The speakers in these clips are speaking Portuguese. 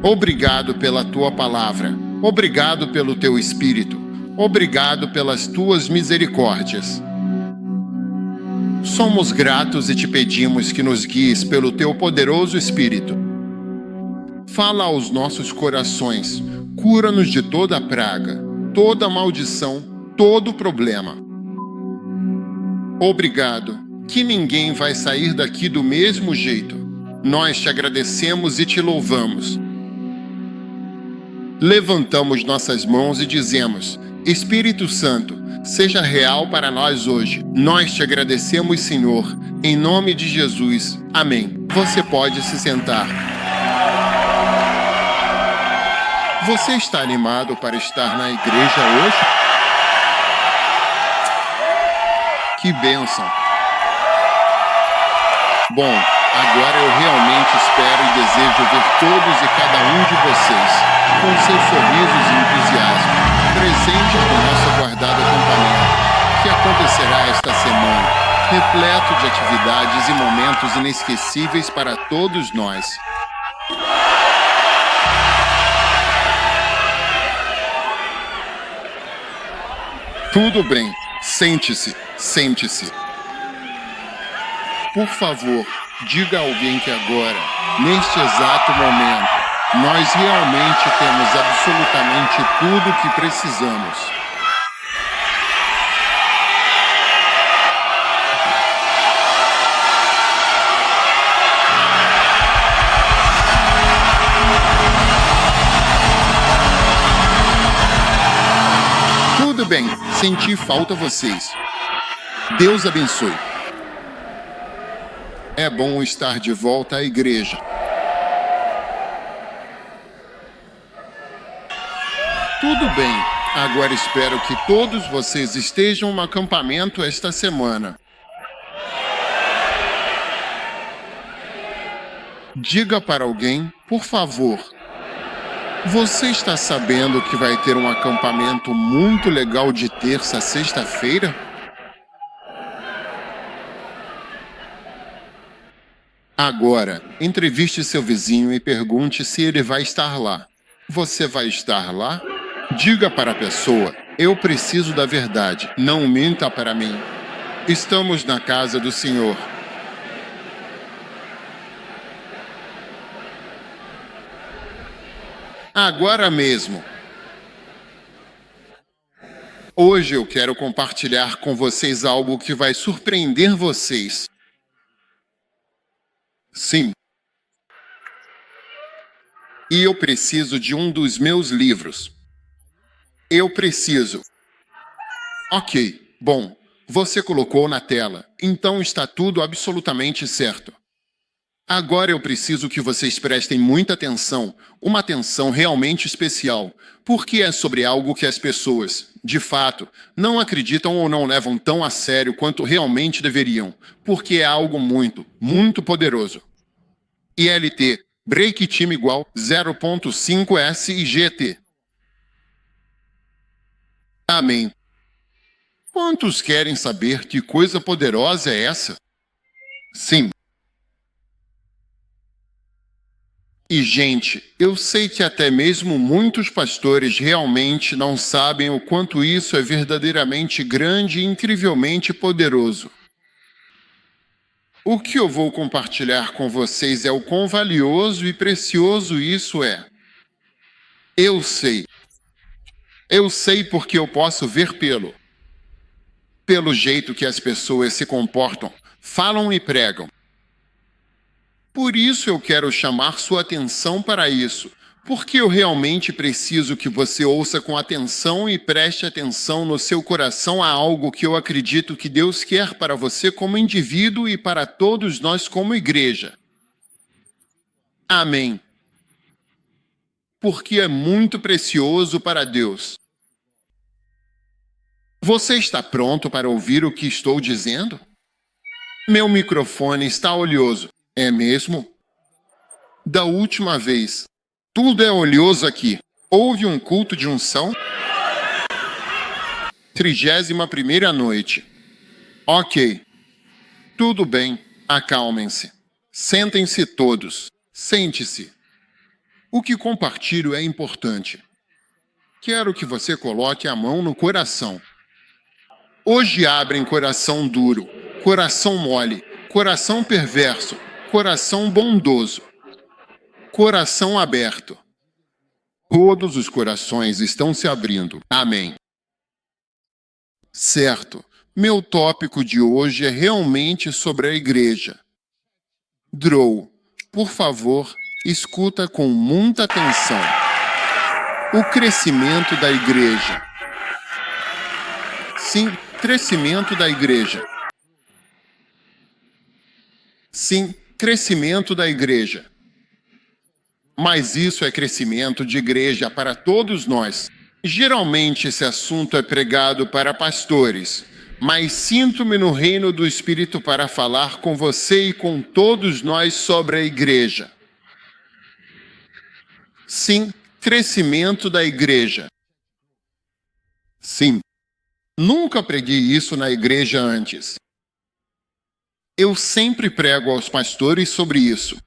Obrigado pela tua palavra. Obrigado pelo teu Espírito. Obrigado pelas tuas misericórdias. Somos gratos e te pedimos que nos guies pelo teu poderoso Espírito. Fala aos nossos corações, cura-nos de toda praga, toda maldição, todo problema. Obrigado, que ninguém vai sair daqui do mesmo jeito. Nós te agradecemos e te louvamos. Levantamos nossas mãos e dizemos: Espírito Santo, seja real para nós hoje. Nós te agradecemos, Senhor, em nome de Jesus. Amém. Você pode se sentar. Você está animado para estar na igreja hoje? Que bênção! Bom, agora eu realmente espero e desejo ver todos e cada um de vocês, com seus sorrisos e entusiasmo, presentes no nosso aguardado acampamento, que acontecerá esta semana, repleto de atividades e momentos inesquecíveis para todos nós. Tudo bem, sente-se, sente-se. Por favor, diga a alguém que agora, neste exato momento, nós realmente temos absolutamente tudo o que precisamos. Tudo bem, senti falta vocês. Deus abençoe. É bom estar de volta à igreja. Tudo bem, agora espero que todos vocês estejam no acampamento esta semana. Diga para alguém, por favor. Você está sabendo que vai ter um acampamento muito legal de terça a sexta-feira? Agora, entreviste seu vizinho e pergunte se ele vai estar lá. Você vai estar lá? Diga para a pessoa, eu preciso da verdade, não minta para mim. Estamos na casa do Senhor. Agora mesmo. Hoje eu quero compartilhar com vocês algo que vai surpreender vocês. Sim. E eu preciso de um dos meus livros. Eu preciso. Ok, bom, você colocou na tela, então está tudo absolutamente certo. Agora eu preciso que vocês prestem muita atenção, uma atenção realmente especial, porque é sobre algo que as pessoas, de fato, não acreditam ou não levam tão a sério quanto realmente deveriam, porque é algo muito, muito poderoso. ILT, Break Team igual 0.5 SIGT. Amém. Quantos querem saber que coisa poderosa é essa? Sim. E, gente, eu sei que até mesmo muitos pastores realmente não sabem o quanto isso é verdadeiramente grande e incrivelmente poderoso. O que eu vou compartilhar com vocês é o quão valioso e precioso isso é. Eu sei. Eu sei porque eu posso ver pelo jeito que as pessoas se comportam, falam e pregam. Por isso eu quero chamar sua atenção para isso, porque eu realmente preciso que você ouça com atenção e preste atenção no seu coração a algo que eu acredito que Deus quer para você como indivíduo e para todos nós como igreja. Amém. Porque é muito precioso para Deus. Você está pronto para ouvir o que estou dizendo? Meu microfone está oleoso. É mesmo? Da última vez, tudo é oleoso aqui. Houve um culto de unção? 31ª noite. Ok. Tudo bem, acalmem-se. Sentem-se todos. Sente-se. O que compartilho é importante. Quero que você coloque a mão no coração. Hoje abrem coração duro, coração mole, coração perverso, coração bondoso, coração aberto. Todos os corações estão se abrindo. Amém. Certo. Meu tópico de hoje é realmente sobre a igreja. Drow, por favor, escuta com muita atenção. O crescimento da igreja. Sim, crescimento da igreja. Sim, crescimento da igreja. Mas isso é crescimento de igreja para todos nós. Geralmente esse assunto é pregado para pastores, mas sinto-me no reino do Espírito para falar com você e com todos nós sobre a igreja. Sim, crescimento da igreja. Sim, nunca preguei isso na igreja antes. Eu sempre prego aos pastores sobre isso.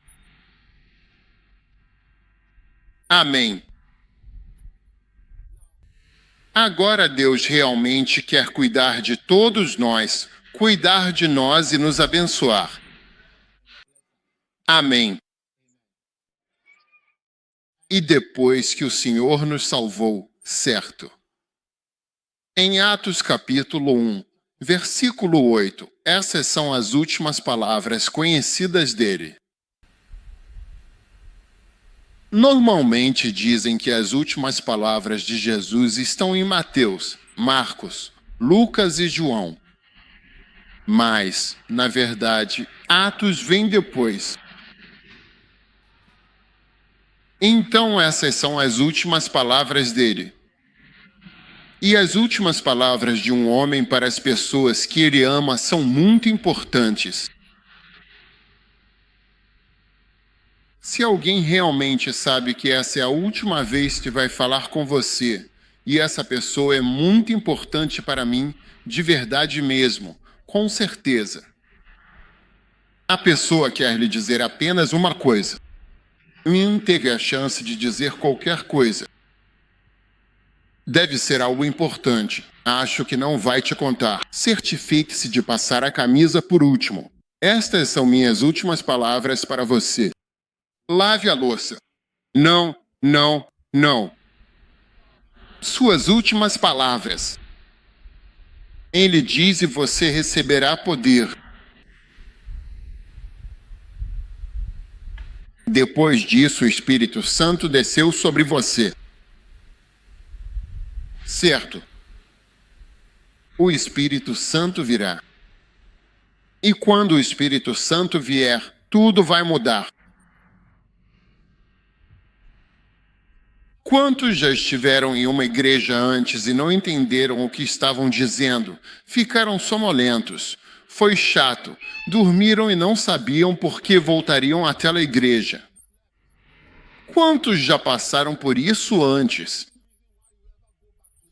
Amém. Agora Deus realmente quer cuidar de todos nós, cuidar de nós e nos abençoar. Amém. E depois que o Senhor nos salvou, certo? Em Atos capítulo 1, versículo 8, essas são as últimas palavras conhecidas dele. Normalmente dizem que as últimas palavras de Jesus estão em Mateus, Marcos, Lucas e João. Mas, na verdade, Atos vem depois. Então essas são as últimas palavras dele. E as últimas palavras de um homem para as pessoas que ele ama são muito importantes. Se alguém realmente sabe que essa é a última vez que vai falar com você, e essa pessoa é muito importante para mim, de verdade mesmo, com certeza. A pessoa quer lhe dizer apenas uma coisa. Nem teve a chance de dizer qualquer coisa. Deve ser algo importante. Acho que não vai te contar. Certifique-se de passar a camisa por último. Estas são minhas últimas palavras para você. Lave a louça. Não, não, não. Suas últimas palavras. Ele diz e você receberá poder. Depois disso, o Espírito Santo desceu sobre você. Certo. O Espírito Santo virá. E quando o Espírito Santo vier, tudo vai mudar. Quantos já estiveram em uma igreja antes e não entenderam o que estavam dizendo? Ficaram sonolentos. Foi chato. Dormiram e não sabiam por que voltariam àquela igreja. Quantos já passaram por isso antes?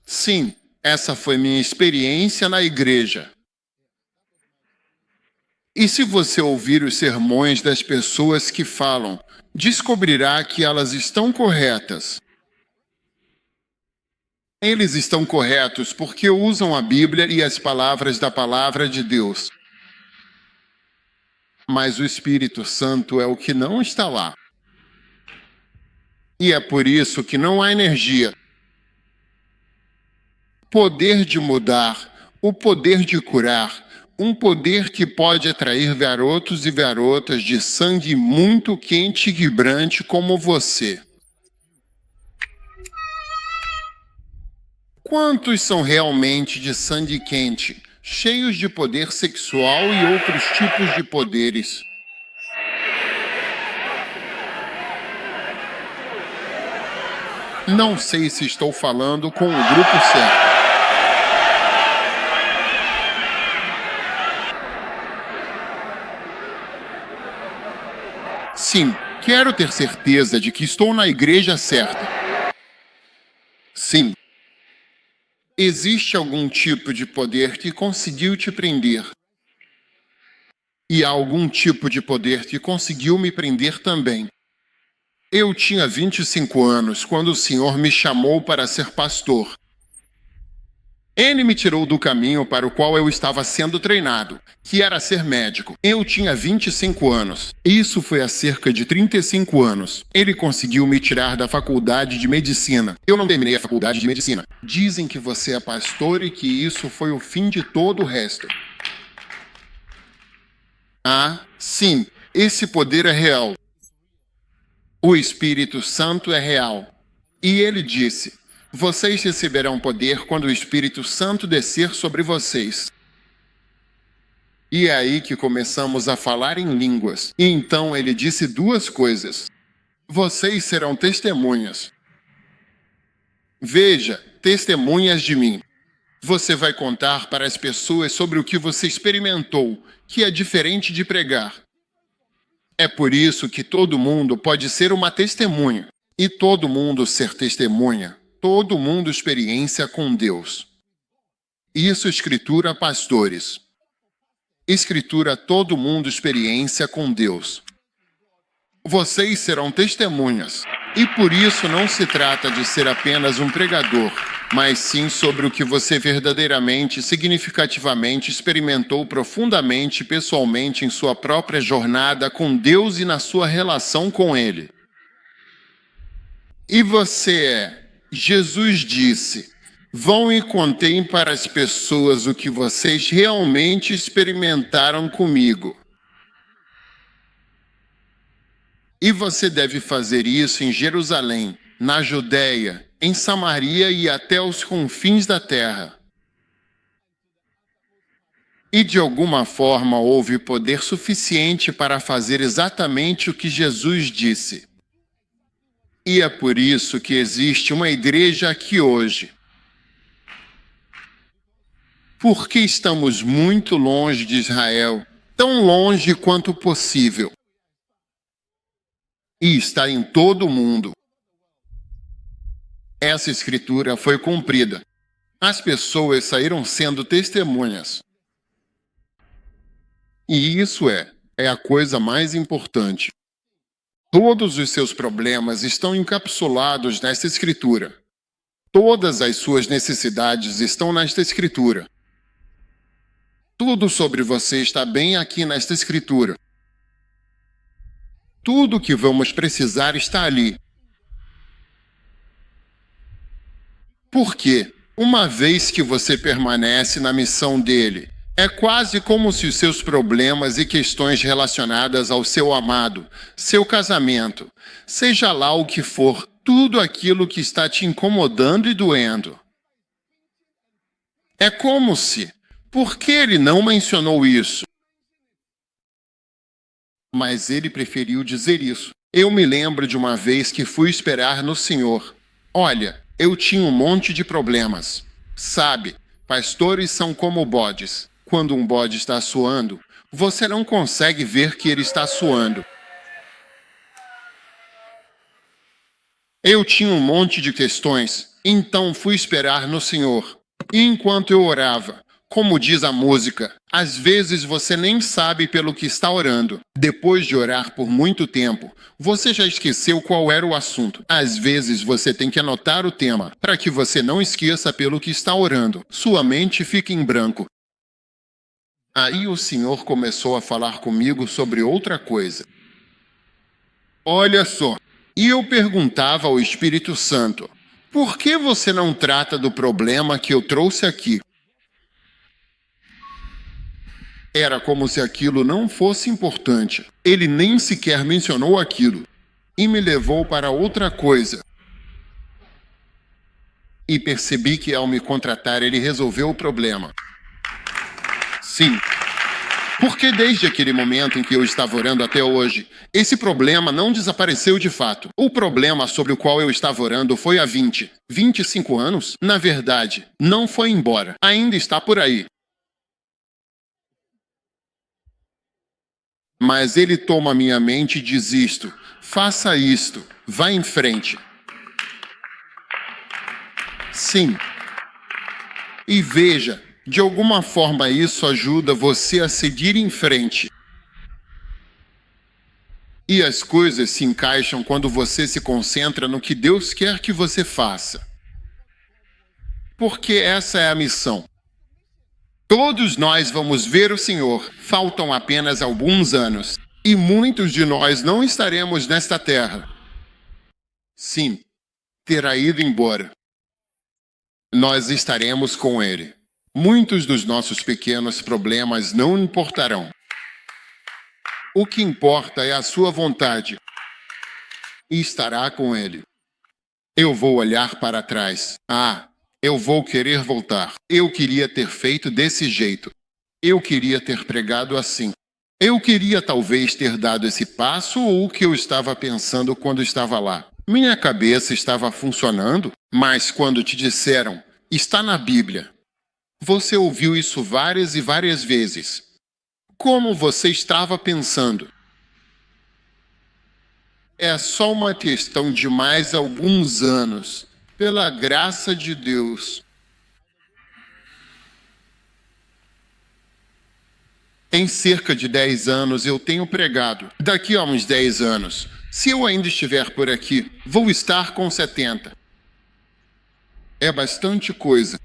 Sim, essa foi minha experiência na igreja. E se você ouvir os sermões das pessoas que falam, descobrirá que elas estão corretas. Eles estão corretos porque usam a Bíblia e as palavras da palavra de Deus. Mas o Espírito Santo é o que não está lá. E é por isso que não há energia. Poder de mudar, o poder de curar, um poder que pode atrair garotos e garotas de sangue muito quente e vibrante como você. Quantos são realmente de sangue quente, cheios de poder sexual e outros tipos de poderes? Não sei se estou falando com o grupo certo. Sim, quero ter certeza de que estou na igreja certa. Sim. Existe algum tipo de poder que conseguiu te prender. E há algum tipo de poder que conseguiu me prender também. Eu tinha 25 anos quando o Senhor me chamou para ser pastor. Ele me tirou do caminho para o qual eu estava sendo treinado, que era ser médico. Eu tinha 25 anos. Isso foi há cerca de 35 anos. Ele conseguiu me tirar da faculdade de medicina. Eu não terminei a faculdade de medicina. Dizem que você é pastor e que isso foi o fim de todo o resto. Ah, sim, esse poder é real. O Espírito Santo é real. E ele disse: vocês receberão poder quando o Espírito Santo descer sobre vocês. E é aí que começamos a falar em línguas. E então ele disse duas coisas. Vocês serão testemunhas. Veja, testemunhas de mim. Você vai contar para as pessoas sobre o que você experimentou, que é diferente de pregar. É por isso que todo mundo pode ser uma testemunha. E todo mundo ser testemunha. Todo mundo experiência com Deus. Isso Escritura, pastores. Escritura, todo mundo experiência com Deus. Vocês serão testemunhas. E por isso não se trata de ser apenas um pregador, mas sim sobre o que você verdadeiramente, significativamente experimentou profundamente, pessoalmente em sua própria jornada com Deus e na sua relação com Ele. E você é. Jesus disse: vão e contem para as pessoas o que vocês realmente experimentaram comigo. E você deve fazer isso em Jerusalém, na Judéia, em Samaria e até os confins da terra. E de alguma forma houve poder suficiente para fazer exatamente o que Jesus disse. E é por isso que existe uma igreja aqui hoje. Porque estamos muito longe de Israel, tão longe quanto possível. E está em todo o mundo. Essa escritura foi cumprida. As pessoas saíram sendo testemunhas. E isso é a coisa mais importante. Todos os seus problemas estão encapsulados nesta escritura. Todas as suas necessidades estão nesta escritura. Tudo sobre você está bem aqui nesta escritura. Tudo o que vamos precisar está ali. Por quê? Uma vez que você permanece na missão dele, é quase como se os seus problemas e questões relacionadas ao seu amado, seu casamento, seja lá o que for, tudo aquilo que está te incomodando e doendo. É como se... Por que ele não mencionou isso? Mas ele preferiu dizer isso. Eu me lembro de uma vez que fui esperar no Senhor. Olha, eu tinha um monte de problemas. Sabe, pastores são como bodes. Quando um bode está suando, você não consegue ver que ele está suando. Eu tinha um monte de questões, então fui esperar no Senhor. E enquanto eu orava, como diz a música, às vezes você nem sabe pelo que está orando. Depois de orar por muito tempo, você já esqueceu qual era o assunto. Às vezes você tem que anotar o tema, para que você não esqueça pelo que está orando. Sua mente fica em branco. Aí o Senhor começou a falar comigo sobre outra coisa. Olha só, e eu perguntava ao Espírito Santo, por que você não trata do problema que eu trouxe aqui? Era como se aquilo não fosse importante. Ele nem sequer mencionou aquilo. E me levou para outra coisa. E percebi que ao me contratar, ele resolveu o problema. Sim. Porque desde aquele momento em que eu estava orando até hoje, esse problema não desapareceu de fato. O problema sobre o qual eu estava orando foi há 25 anos. Na verdade, não foi embora. Ainda está por aí. Mas ele toma minha mente e diz isto, faça isto, vá em frente. Sim. E veja, de alguma forma isso ajuda você a seguir em frente. E as coisas se encaixam quando você se concentra no que Deus quer que você faça. Porque essa é a missão. Todos nós vamos ver o Senhor. Faltam apenas alguns anos. E muitos de nós não estaremos nesta terra. Sim, terá ido embora. Nós estaremos com Ele. Muitos dos nossos pequenos problemas não importarão. O que importa é a sua vontade. E estará com Ele. Eu vou olhar para trás. Eu vou querer voltar. Eu queria ter feito desse jeito. Eu queria ter pregado assim. Eu queria talvez ter dado esse passo ou o que eu estava pensando quando estava lá. Minha cabeça estava funcionando, mas quando te disseram, está na Bíblia, você ouviu isso várias e várias vezes. Como você estava pensando? É só uma questão de mais alguns anos, pela graça de Deus. Em cerca de 10 anos eu tenho pregado. Daqui a uns 10 anos, se eu ainda estiver por aqui, vou estar com 70. É bastante coisa.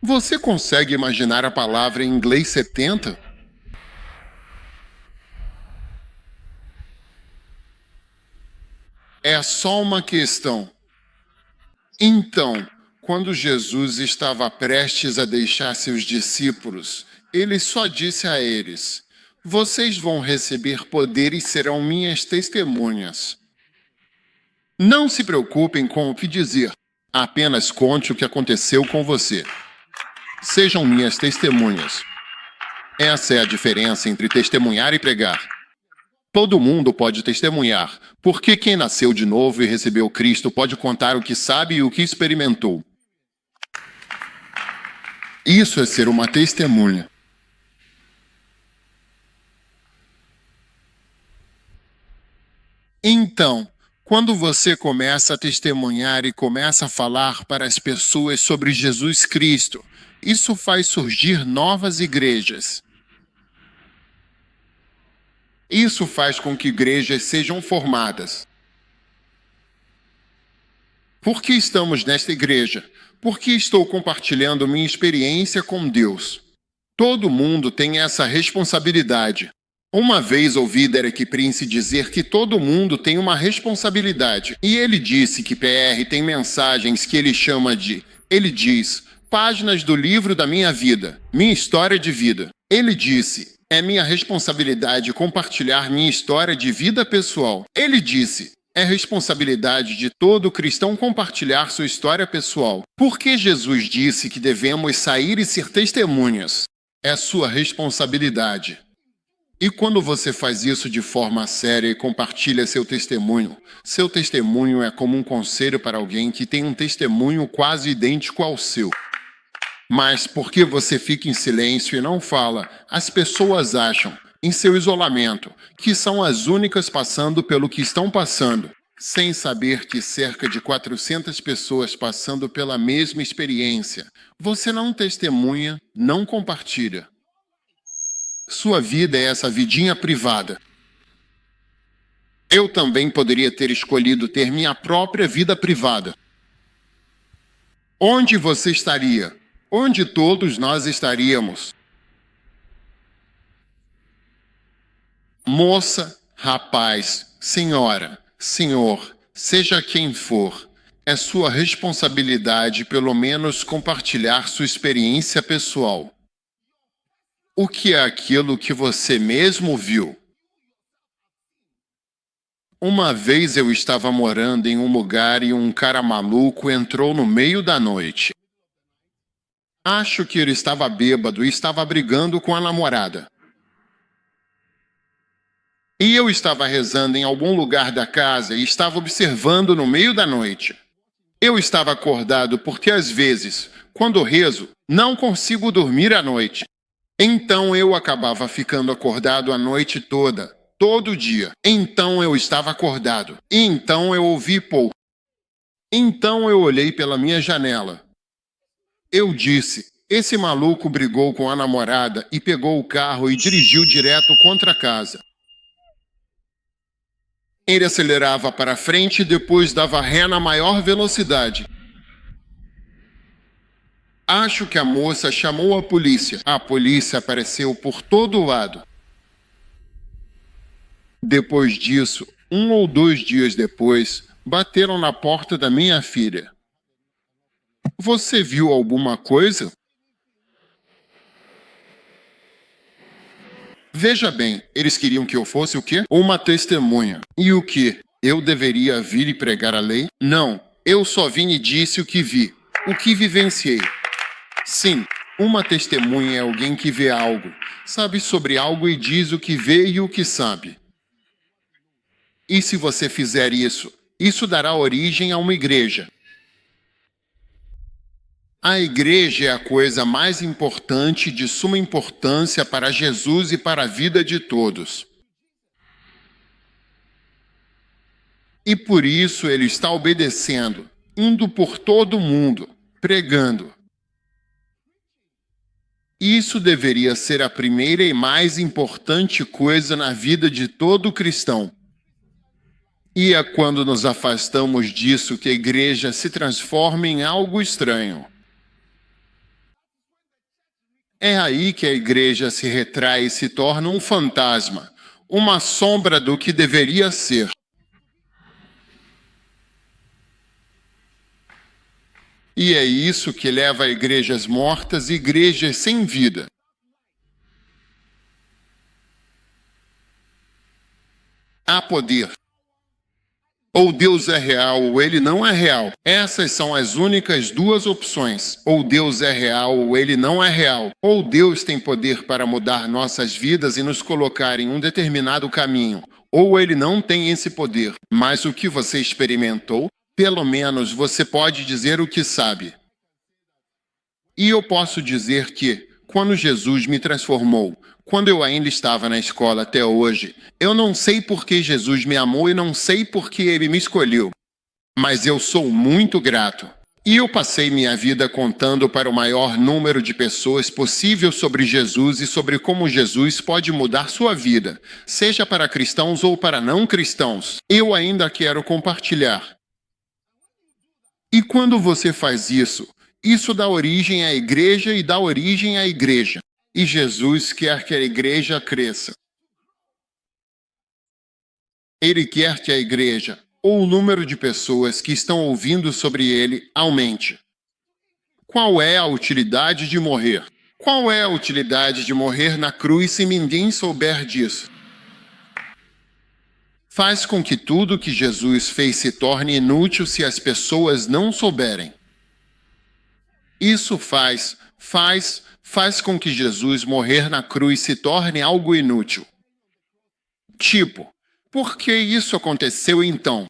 Você consegue imaginar a palavra em inglês 70? É só uma questão. Então, quando Jesus estava prestes a deixar seus discípulos, ele só disse a eles: vocês vão receber poder e serão minhas testemunhas. Não se preocupem com o que dizer, apenas conte o que aconteceu com você. Sejam minhas testemunhas. Essa é a diferença entre testemunhar e pregar. Todo mundo pode testemunhar, porque quem nasceu de novo e recebeu Cristo pode contar o que sabe e o que experimentou. Isso é ser uma testemunha. Então, quando você começa a testemunhar e começa a falar para as pessoas sobre Jesus Cristo, isso faz surgir novas igrejas. Isso faz com que igrejas sejam formadas. Por que estamos nesta igreja? Porque estou compartilhando minha experiência com Deus. Todo mundo tem essa responsabilidade. Uma vez ouvi Derek Prince dizer que todo mundo tem uma responsabilidade. E ele disse que PR tem mensagens que ele chama de... Ele diz, páginas do livro da minha vida, minha história de vida. Ele disse... É minha responsabilidade compartilhar minha história de vida pessoal. Ele disse, é responsabilidade de todo cristão compartilhar sua história pessoal. Por que Jesus disse que devemos sair e ser testemunhas? É sua responsabilidade. E quando você faz isso de forma séria e compartilha seu testemunho é como um conselho para alguém que tem um testemunho quase idêntico ao seu. Mas porque você fica em silêncio e não fala, as pessoas acham, em seu isolamento, que são as únicas passando pelo que estão passando, sem saber que cerca de 400 pessoas passando pela mesma experiência. Você não testemunha, não compartilha. Sua vida é essa vidinha privada. Eu também poderia ter escolhido ter minha própria vida privada. Onde você estaria? Onde todos nós estaríamos? Moça, rapaz, senhora, senhor, seja quem for, é sua responsabilidade pelo menos compartilhar sua experiência pessoal. O que é aquilo que você mesmo viu? Uma vez eu estava morando em um lugar e um cara maluco entrou no meio da noite. Acho que ele estava bêbado e estava brigando com a namorada. E eu estava rezando em algum lugar da casa e estava observando no meio da noite. Eu estava acordado porque às vezes, quando rezo, não consigo dormir à noite. Então eu acabava ficando acordado a noite toda, todo dia. Então eu estava acordado. E então eu ouvi pouco. Então eu olhei pela minha janela. Eu disse, Esse maluco brigou com a namorada e pegou o carro e dirigiu direto contra a casa. Ele acelerava para frente e depois dava ré na maior velocidade. Acho que a moça chamou a polícia. A polícia apareceu por todo lado. Depois disso, 1 ou 2 dias depois, bateram na porta da minha filha. Você viu alguma coisa? Veja bem, eles queriam que eu fosse o quê? Uma testemunha. E o quê? Eu deveria vir e pregar a lei? Não, eu só vim e disse o que vi, o que vivenciei. Sim, uma testemunha é alguém que vê algo, sabe sobre algo e diz o que vê e o que sabe. E se você fizer isso, isso dará origem a uma igreja. A igreja é a coisa mais importante, de suma importância para Jesus e para a vida de todos. E por isso ele está obedecendo, indo por todo o mundo, pregando. Isso deveria ser a primeira e mais importante coisa na vida de todo cristão. E é quando nos afastamos disso que a igreja se transforma em algo estranho. É aí que a igreja se retrai e se torna um fantasma, uma sombra do que deveria ser. E é isso que leva a igrejas mortas e igrejas sem vida. Há poder. Ou Deus é real ou ele não é real. Essas são as únicas duas opções. Ou Deus é real ou ele não é real. Ou Deus tem poder para mudar nossas vidas e nos colocar em um determinado caminho. Ou ele não tem esse poder. Mas o que você experimentou, pelo menos você pode dizer o que sabe. E eu posso dizer que, quando Jesus me transformou, quando eu ainda estava na escola até hoje, eu não sei por que Jesus me amou e não sei por que ele me escolheu, mas eu sou muito grato. E eu passei minha vida contando para o maior número de pessoas possível sobre Jesus e sobre como Jesus pode mudar sua vida, seja para cristãos ou para não cristãos. Eu ainda quero compartilhar. E quando você faz isso, isso dá origem à igreja e dá origem à igreja. E Jesus quer que a igreja cresça. Ele quer que a igreja, ou o número de pessoas que estão ouvindo sobre ele, aumente. Qual é a utilidade de morrer? Qual é a utilidade de morrer na cruz se ninguém souber disso? Faz com que tudo que Jesus fez se torne inútil se as pessoas não souberem. Isso faz com que Jesus morrer na cruz se torne algo inútil. Tipo, por que isso aconteceu então?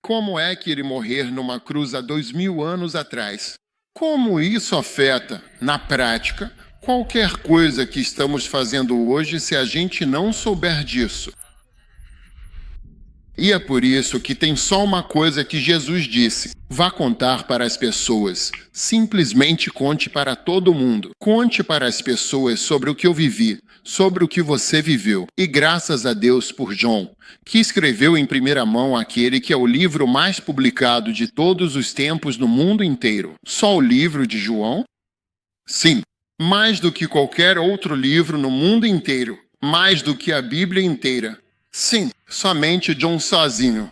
Como é que ele morrer numa cruz há 2000 anos atrás? Como isso afeta, na prática, qualquer coisa que estamos fazendo hoje se a gente não souber disso? E é por isso que tem só uma coisa que Jesus disse: vá contar para as pessoas. Simplesmente conte para todo mundo. Conte para as pessoas sobre o que eu vivi, sobre o que você viveu. E graças a Deus por John, que escreveu em primeira mão aquele que é o livro mais publicado de todos os tempos no mundo inteiro. Só o livro de João? Sim, mais do que qualquer outro livro no mundo inteiro. Mais do que a Bíblia inteira. Sim, somente John sozinho.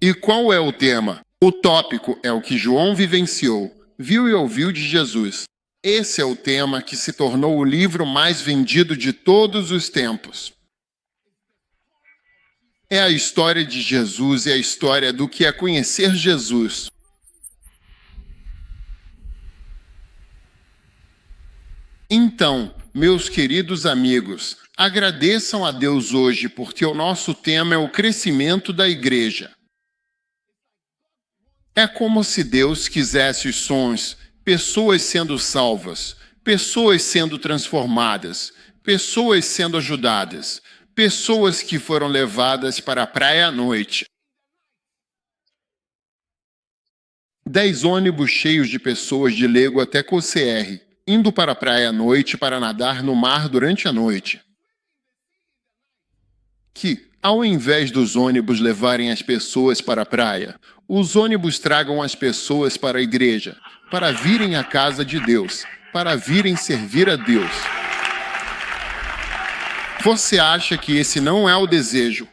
E qual é o tema? O tópico é o que João vivenciou, viu e ouviu de Jesus. Esse é o tema que se tornou o livro mais vendido de todos os tempos. É a história de Jesus e a história do que é conhecer Jesus. Então, meus queridos amigos, agradeçam a Deus hoje porque o nosso tema é o crescimento da igreja. É como se Deus quisesse os sons, pessoas sendo salvas, pessoas sendo transformadas, pessoas sendo ajudadas, pessoas que foram levadas para a praia à noite. 10 ônibus cheios de pessoas de Lego até Cocer, indo para a praia à noite para nadar no mar durante a noite. Que, ao invés dos ônibus levarem as pessoas para a praia, os ônibus tragam as pessoas para a igreja, para virem à casa de Deus, para virem servir a Deus. Você acha que esse não é o desejo?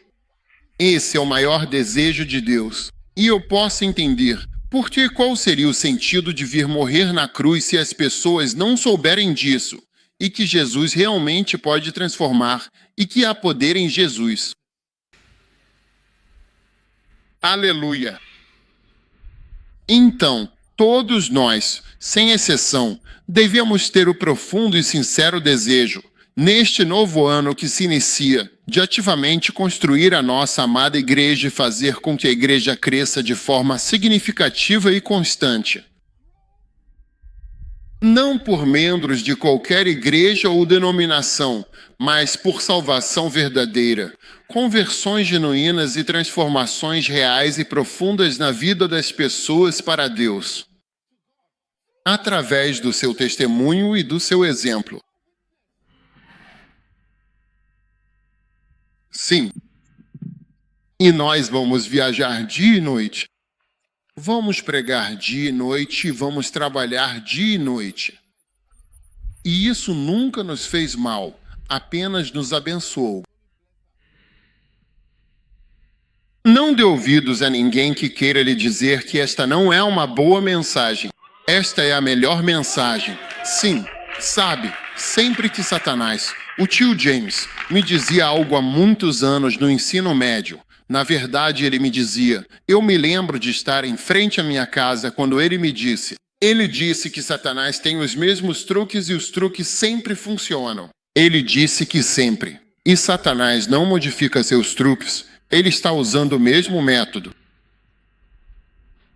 Esse é o maior desejo de Deus. E eu posso entender, porque qual seria o sentido de vir morrer na cruz se as pessoas não souberem disso, e que Jesus realmente pode transformar, e que há poder em Jesus. Aleluia! Então, todos nós, sem exceção, devemos ter o profundo e sincero desejo, neste novo ano que se inicia, de ativamente construir a nossa amada igreja e fazer com que a igreja cresça de forma significativa e constante. Não por membros de qualquer igreja ou denominação, mas por salvação verdadeira, conversões genuínas e transformações reais e profundas na vida das pessoas para Deus, através do seu testemunho e do seu exemplo. Sim. E nós vamos viajar dia e noite. Vamos pregar dia e noite e vamos trabalhar dia e noite. E isso nunca nos fez mal, apenas nos abençoou. Não dê ouvidos a ninguém que queira lhe dizer que esta não é uma boa mensagem. Esta é a melhor mensagem. Sim, sabe, sempre que Satanás, o tio James, me dizia algo há muitos anos no ensino médio. Na verdade, ele me dizia, eu me lembro de estar em frente à minha casa quando ele me disse. Ele disse que Satanás tem os mesmos truques e os truques sempre funcionam. Ele disse que sempre. E Satanás não modifica seus truques, ele está usando o mesmo método.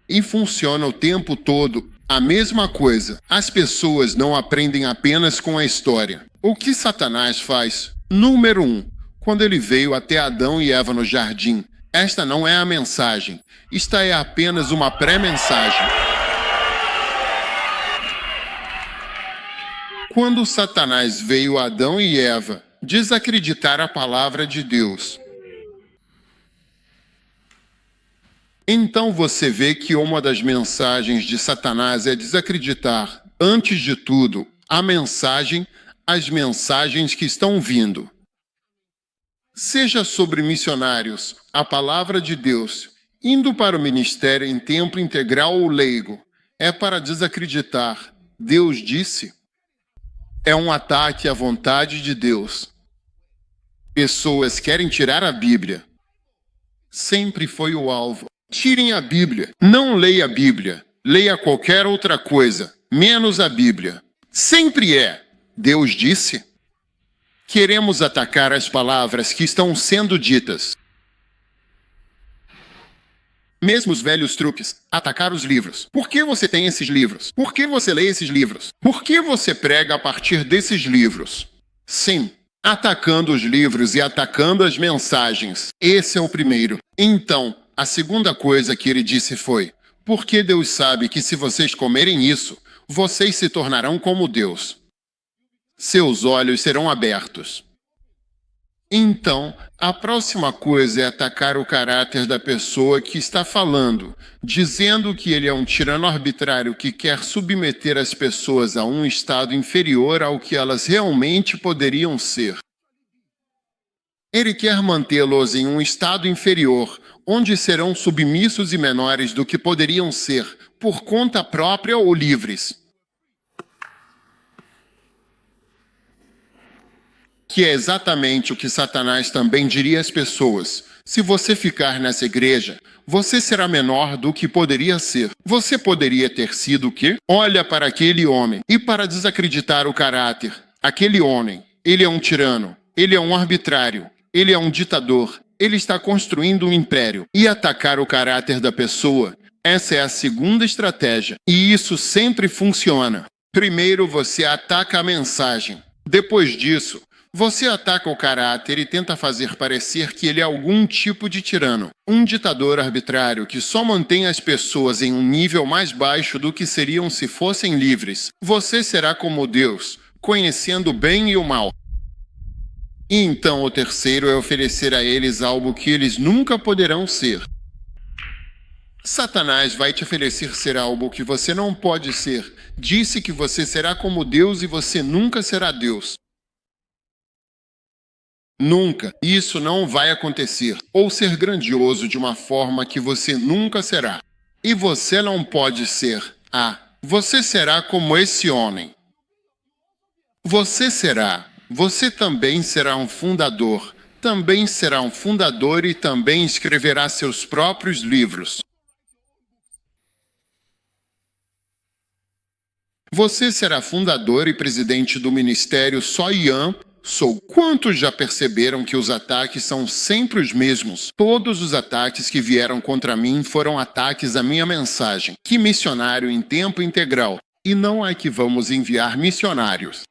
E funciona o tempo todo a mesma coisa. As pessoas não aprendem apenas com a história. O que Satanás faz? Número 1. Quando ele veio até Adão e Eva no jardim, esta não é a mensagem. Esta é apenas uma pré-mensagem. Quando Satanás veio a Adão e Eva desacreditar a palavra de Deus, então você vê que uma das mensagens de Satanás é desacreditar, antes de tudo, a mensagem, as mensagens que estão vindo. Seja sobre missionários, a palavra de Deus, indo para o ministério em tempo integral ou leigo, é para desacreditar. Deus disse. É um ataque à vontade de Deus. Pessoas querem tirar a Bíblia. Sempre foi o alvo. Tirem a Bíblia. Não leia a Bíblia. Leia qualquer outra coisa, menos a Bíblia. Sempre é. Deus disse. Queremos atacar as palavras que estão sendo ditas. Mesmo os velhos truques. Atacar os livros. Por que você tem esses livros? Por que você lê esses livros? Por que você prega a partir desses livros? Sim, atacando os livros e atacando as mensagens. Esse é o primeiro. Então, a segunda coisa que ele disse foi, porque Deus sabe que se vocês comerem isso, vocês se tornarão como Deus. Seus olhos serão abertos. Então, a próxima coisa é atacar o caráter da pessoa que está falando, dizendo que ele é um tirano arbitrário que quer submeter as pessoas a um estado inferior ao que elas realmente poderiam ser. Ele quer mantê-los em um estado inferior, onde serão submissos e menores do que poderiam ser, por conta própria ou livres. Que é exatamente o que Satanás também diria às pessoas. Se você ficar nessa igreja, você será menor do que poderia ser. Você poderia ter sido o quê? Olha para aquele homem. E para desacreditar o caráter, aquele homem, ele é um tirano, ele é um arbitrário, ele é um ditador, ele está construindo um império. E atacar o caráter da pessoa, essa é a segunda estratégia. E isso sempre funciona. Primeiro você ataca a mensagem. Depois disso, Você ataca o caráter e tenta fazer parecer que ele é algum tipo de tirano, um ditador arbitrário que só mantém as pessoas em um nível mais baixo do que seriam se fossem livres. Você será como Deus, conhecendo o bem e o mal. E então o terceiro é oferecer a eles algo que eles nunca poderão ser. Satanás vai te oferecer ser algo que você não pode ser. Disse que você será como Deus e você nunca será Deus. Nunca. Isso não vai acontecer. Ou ser grandioso de uma forma que você nunca será. E você não pode ser. Você será como esse homem. Você será. Você também será um fundador. Também será um fundador e também escreverá seus próprios livros. Você será fundador e presidente do Ministério Soyam. Quantos já perceberam que os ataques são sempre os mesmos? Todos os ataques que vieram contra mim foram ataques à minha mensagem. Que missionário em tempo integral. E não é que vamos enviar missionários.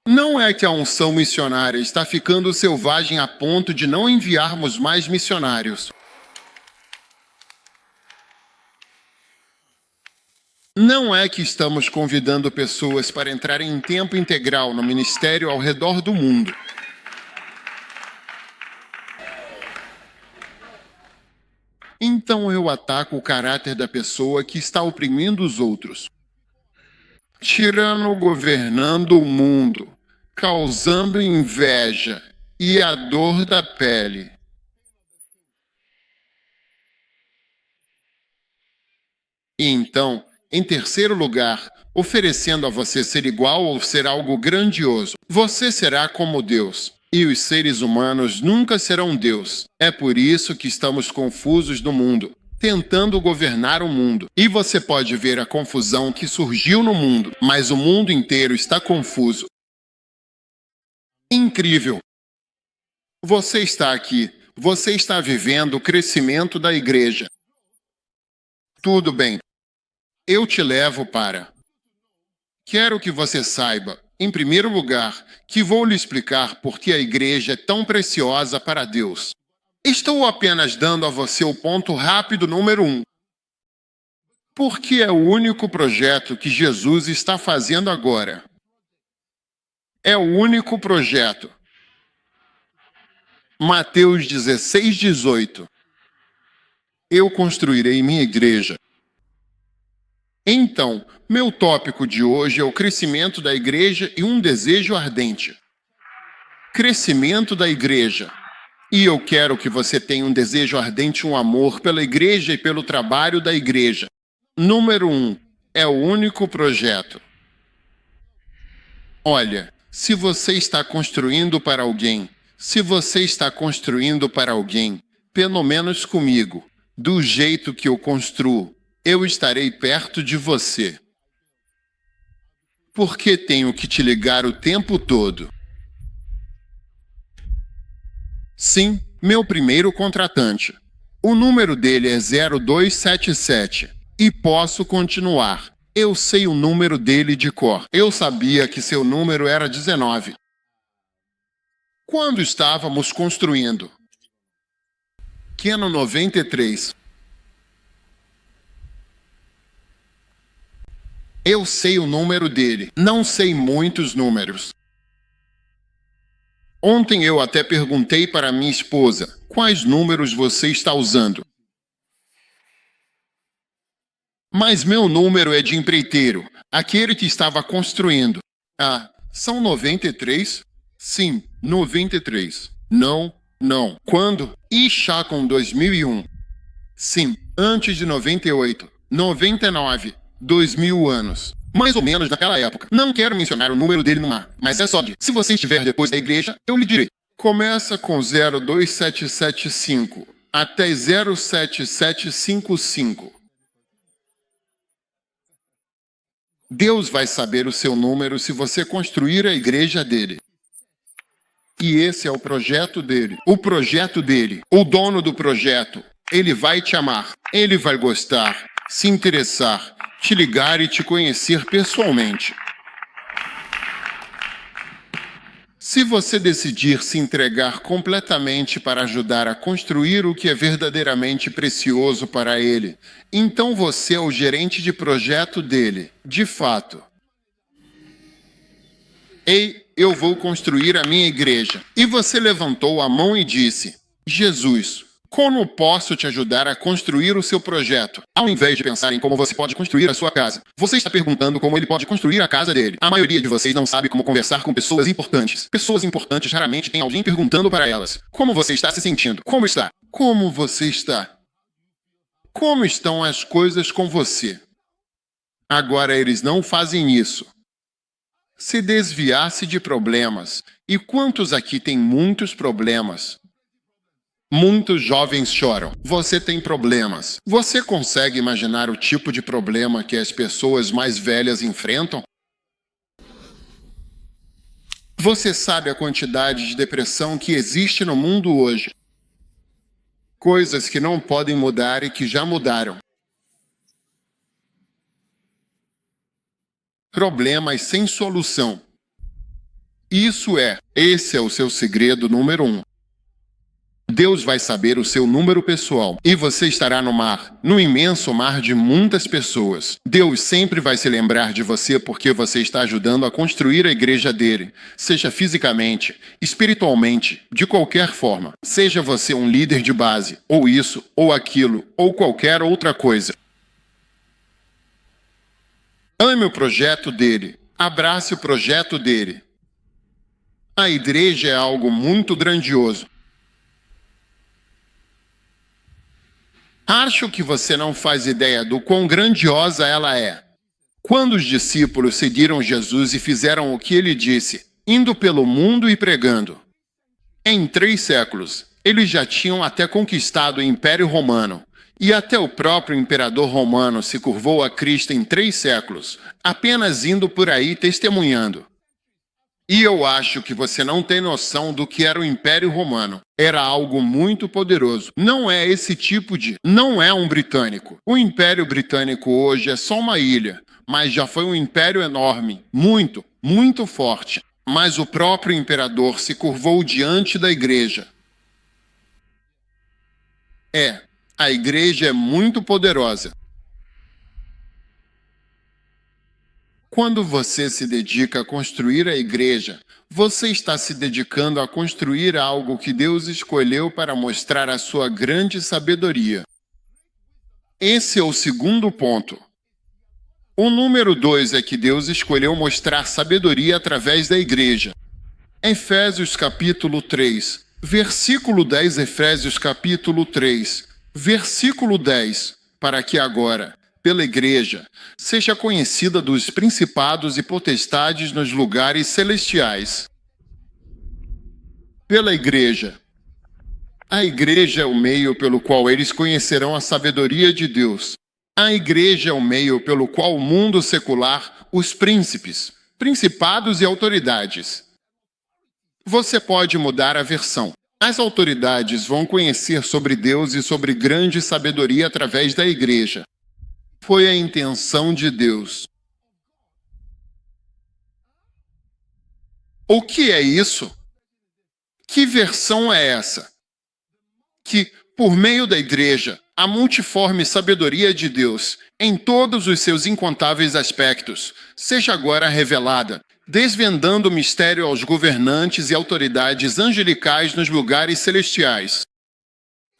Não é que a unção missionária está ficando selvagem a ponto de não enviarmos mais missionários. Não é que estamos convidando pessoas para entrarem em tempo integral no ministério ao redor do mundo. Então eu ataco o caráter da pessoa que está oprimindo os outros. Tirano governando o mundo, causando inveja e a dor da pele. E então, em terceiro lugar, oferecendo a você ser igual ou ser algo grandioso. Você será como Deus, e os seres humanos nunca serão Deus. É por isso que estamos confusos no mundo, tentando governar o mundo. E você pode ver a confusão que surgiu no mundo, mas o mundo inteiro está confuso. Incrível! Você está aqui, você está vivendo o crescimento da igreja. Tudo bem. Eu te levo para. Quero que você saiba, em primeiro lugar, que vou lhe explicar por que a igreja é tão preciosa para Deus. Estou apenas dando a você o ponto rápido número 1. Porque é o único projeto que Jesus está fazendo agora. É o único projeto. Mateus 16:18. Eu construirei minha igreja. Então, meu tópico de hoje é o crescimento da igreja e um desejo ardente. Crescimento da igreja. E eu quero que você tenha um desejo ardente, um amor pela igreja e pelo trabalho da igreja. Número 1. É o único projeto. Olha, se você está construindo para alguém, pelo menos comigo, do jeito que eu construo, eu estarei perto de você. Por que tenho que te ligar o tempo todo? Sim, meu primeiro contratante. O número dele é 0277. E posso continuar. Eu sei o número dele de cor. Eu sabia que seu número era 19. Quando estávamos construindo? Keno 93. Eu sei o número dele. Não sei muitos números. Ontem eu até perguntei para minha esposa, quais números você está usando? Mas meu número é de empreiteiro, aquele que estava construindo. São 93? Sim, 93. Não. Quando? Ishakon 2001. Sim, antes de 98. 99. 2000 anos. Mais ou menos naquela época. Não quero mencionar o número dele no mar, mas é só de. Se você estiver depois da igreja, eu lhe direi. Começa com 02775 até 07755. Deus vai saber o seu número se você construir a igreja dele. E esse é o projeto dele. O projeto dele. O dono do projeto. Ele vai te amar. Ele vai gostar, se interessar, te ligar e te conhecer pessoalmente. Se você decidir se entregar completamente para ajudar a construir o que é verdadeiramente precioso para ele, então você é o gerente de projeto dele, de fato. Ei, eu vou construir a minha igreja. E você levantou a mão e disse: Jesus, como posso te ajudar a construir o seu projeto? Ao invés de pensar em como você pode construir a sua casa, você está perguntando como ele pode construir a casa dele. A maioria de vocês não sabe como conversar com pessoas importantes. Pessoas importantes raramente têm alguém perguntando para elas: como você está se sentindo? Como está? Como você está? Como estão as coisas com você? Agora eles não fazem isso. Se desviasse de problemas. E quantos aqui têm muitos problemas? Muitos jovens choram. Você tem problemas. Você consegue imaginar o tipo de problema que as pessoas mais velhas enfrentam? Você sabe a quantidade de depressão que existe no mundo hoje? Coisas que não podem mudar e que já mudaram. Problemas sem solução. Esse é o seu segredo número 1. Deus vai saber o seu número pessoal e você estará no mar, no imenso mar de muitas pessoas. Deus sempre vai se lembrar de você porque você está ajudando a construir a igreja dele, seja fisicamente, espiritualmente, de qualquer forma. Seja você um líder de base, ou isso, ou aquilo, ou qualquer outra coisa. Ame o projeto dele, abrace o projeto dele. A igreja é algo muito grandioso. Acho que você não faz ideia do quão grandiosa ela é. Quando os discípulos seguiram Jesus e fizeram o que ele disse, indo pelo mundo e pregando. Em 3 séculos, eles já tinham até conquistado o Império Romano. E até o próprio imperador romano se curvou a Cristo em 3 séculos, apenas indo por aí testemunhando. E eu acho que você não tem noção do que era o Império Romano. Era algo muito poderoso. Não é esse tipo de... Não é um britânico. O Império Britânico hoje é só uma ilha, mas já foi um império enorme, muito, muito forte. Mas o próprio imperador se curvou diante da igreja. A igreja é muito poderosa. Quando você se dedica a construir a igreja, você está se dedicando a construir algo que Deus escolheu para mostrar a sua grande sabedoria. Esse é o segundo ponto. O número 2 é que Deus escolheu mostrar sabedoria através da igreja. Efésios capítulo 3, versículo 10, Efésios capítulo 3, versículo 10, para que agora, pela igreja, seja conhecida dos principados e potestades nos lugares celestiais. Pela igreja. A igreja é o meio pelo qual eles conhecerão a sabedoria de Deus. A igreja é o meio pelo qual o mundo secular, os príncipes, principados e autoridades. Você pode mudar a versão. As autoridades vão conhecer sobre Deus e sobre grande sabedoria através da igreja. Foi a intenção de Deus. O que é isso? Que versão é essa? Que, por meio da igreja, a multiforme sabedoria de Deus, em todos os seus incontáveis aspectos, seja agora revelada, desvendando o mistério aos governantes e autoridades angelicais nos lugares celestiais.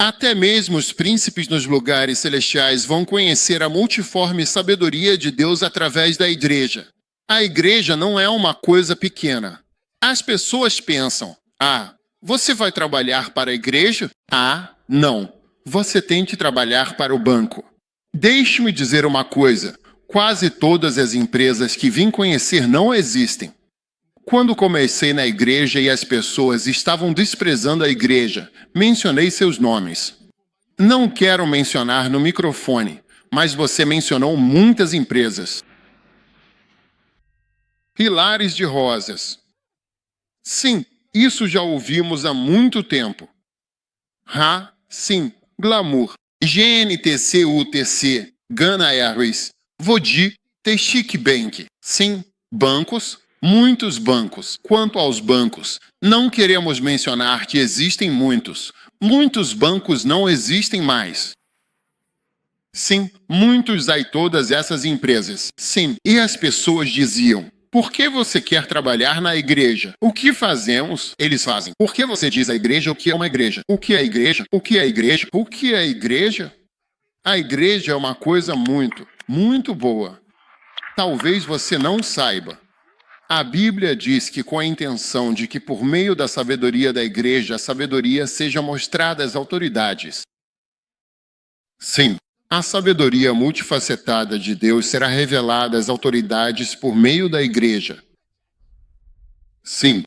Até mesmo os príncipes nos lugares celestiais vão conhecer a multiforme sabedoria de Deus através da igreja. A igreja não é uma coisa pequena. As pessoas pensam: você vai trabalhar para a igreja? Não. Você tem que trabalhar para o banco. Deixe-me dizer uma coisa. Quase todas as empresas que vim conhecer não existem. Quando comecei na igreja e as pessoas estavam desprezando a igreja, mencionei seus nomes. Não quero mencionar no microfone, mas você mencionou muitas empresas. Pilares de rosas. Sim, isso já ouvimos há muito tempo. Sim, Glamour, GNTC UTC, Ghana Airways, Vodi, Teshik Bank. Sim, bancos, Muitos bancos. Quanto aos bancos, não queremos mencionar que existem muitos. Muitos bancos não existem mais. Sim, muitos aí todas essas empresas. Sim, e as pessoas diziam: por que você quer trabalhar na igreja? O que fazemos? Eles fazem. Por que você diz à igreja o que é uma igreja? O que é igreja? O que é igreja? O que é igreja? A igreja é uma coisa muito, muito boa. Talvez você não saiba. A Bíblia diz que com a intenção de que por meio da sabedoria da igreja, a sabedoria seja mostrada às autoridades. Sim, a sabedoria multifacetada de Deus será revelada às autoridades por meio da igreja. Sim,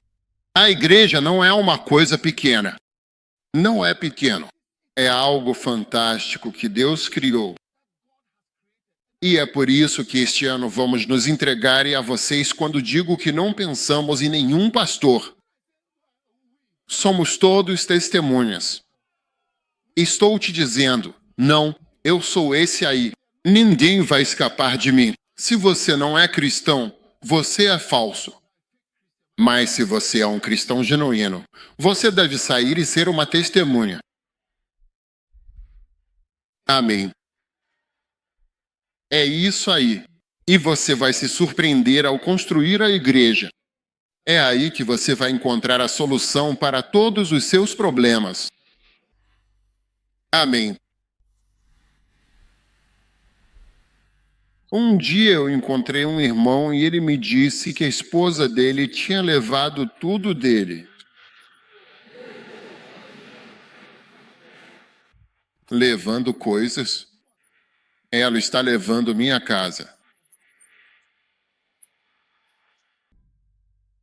a igreja não é uma coisa pequena. Não é pequeno. É algo fantástico que Deus criou. E é por isso que este ano vamos nos entregar a vocês quando digo que não pensamos em nenhum pastor. Somos todos testemunhas. Estou te dizendo, não, eu sou esse aí. Ninguém vai escapar de mim. Se você não é cristão, você é falso. Mas se você é um cristão genuíno, você deve sair e ser uma testemunha. Amém. É isso aí. E você vai se surpreender ao construir a igreja. É aí que você vai encontrar a solução para todos os seus problemas. Amém. Um dia eu encontrei um irmão e ele me disse que a esposa dele tinha levado tudo dele. Levando coisas? Ela está levando minha casa.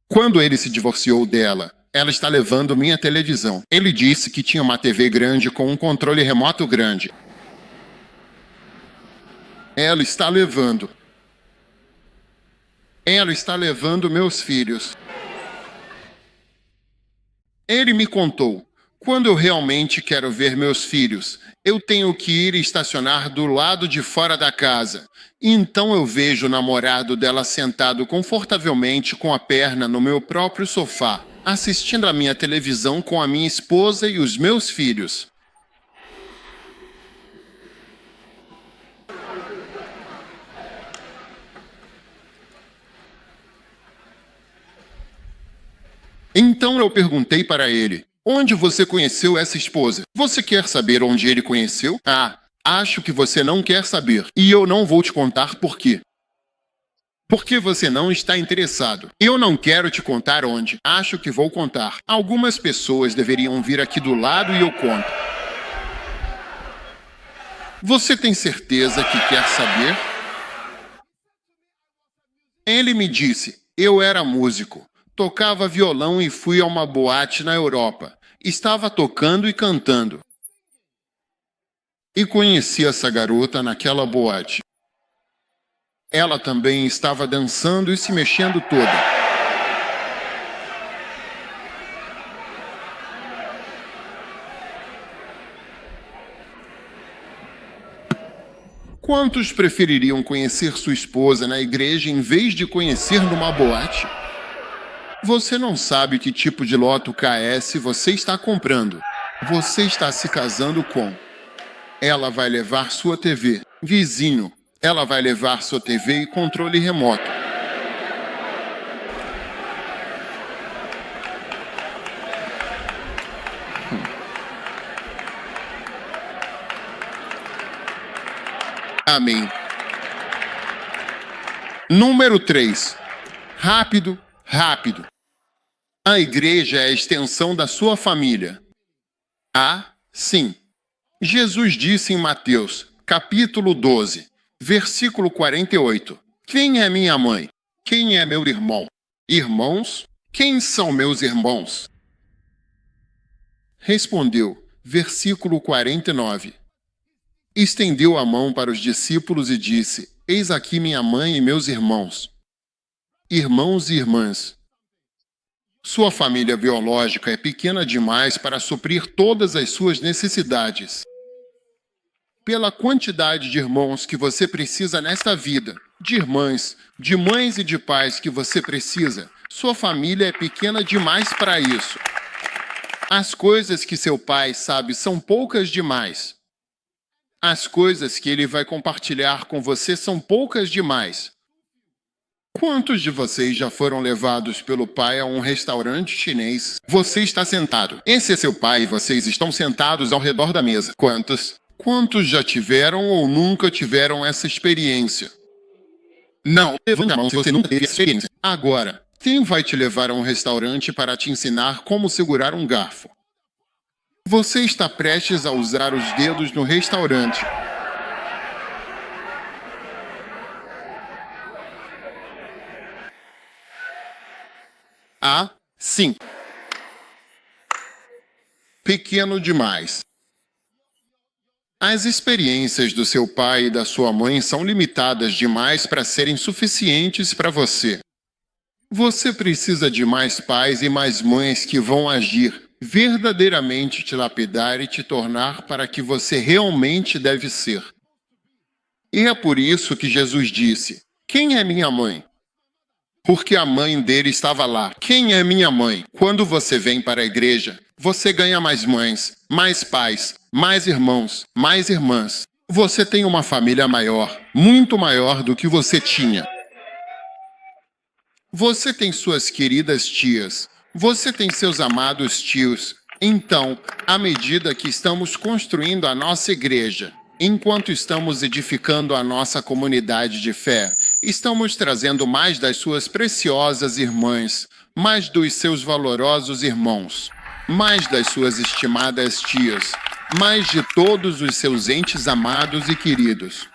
Quando ele se divorciou dela, ela está levando minha televisão. Ele disse que tinha uma TV grande com um controle remoto grande. Ela está levando. Ela está levando meus filhos. Ele me contou: quando eu realmente quero ver meus filhos, eu tenho que ir estacionar do lado de fora da casa. Então eu vejo o namorado dela sentado confortavelmente com a perna no meu próprio sofá, assistindo a minha televisão com a minha esposa e os meus filhos. Então eu perguntei para ele: onde você conheceu essa esposa? Você quer saber onde ele conheceu? Ah, acho que você não quer saber. E eu não vou te contar por quê. Porque você não está interessado. Eu não quero te contar onde. Acho que vou contar. Algumas pessoas deveriam vir aqui do lado e eu conto. Você tem certeza que quer saber? Ele me disse: eu era músico. Tocava violão e fui a uma boate na Europa. Estava tocando e cantando. E conheci essa garota naquela boate. Ela também estava dançando e se mexendo toda. Quantos prefeririam conhecer sua esposa na igreja em vez de conhecer numa boate? Você não sabe que tipo de loto KS você está comprando. Você está se casando com. Ela vai levar sua TV. Vizinho, ela vai levar sua TV e controle remoto. Amém. Número 3. Rápido, rápido. A igreja é a extensão da sua família. Ah, sim. Jesus disse em Mateus, capítulo 12, versículo 48. Quem é minha mãe? Quem é meu irmão? Irmãos? Quem são meus irmãos? Respondeu, versículo 49. Estendeu a mão para os discípulos e disse: eis aqui minha mãe e meus irmãos. Irmãos e irmãs. Sua família biológica é pequena demais para suprir todas as suas necessidades. Pela quantidade de irmãos que você precisa nesta vida, de irmãs, de mães e de pais que você precisa. Sua família é pequena demais para isso. As coisas que seu pai sabe são poucas demais. As coisas que ele vai compartilhar com você são poucas demais. Quantos de vocês já foram levados pelo pai a um restaurante chinês? Você está sentado. Esse é seu pai e vocês estão sentados ao redor da mesa. Quantos? Quantos já tiveram ou nunca tiveram essa experiência? Não, levante a mão se você nunca teve essa experiência. Agora, quem vai te levar a um restaurante para te ensinar como segurar um garfo? Você está prestes a usar os dedos no restaurante. Ah, sim. Pequeno demais. As experiências do seu pai e da sua mãe são limitadas demais para serem suficientes para você. Você precisa de mais pais e mais mães que vão agir, verdadeiramente te lapidar e te tornar para que você realmente deve ser. E é por isso que Jesus disse: quem é minha mãe? Porque a mãe dele estava lá. Quem é minha mãe? Quando você vem para a igreja, você ganha mais mães, mais pais, mais irmãos, mais irmãs. Você tem uma família maior, muito maior do que você tinha. Você tem suas queridas tias. Você tem seus amados tios. Então, à medida que estamos construindo a nossa igreja, enquanto estamos edificando a nossa comunidade de fé, estamos trazendo mais das suas preciosas irmãs, mais dos seus valorosos irmãos, mais das suas estimadas tias, mais de todos os seus entes amados e queridos.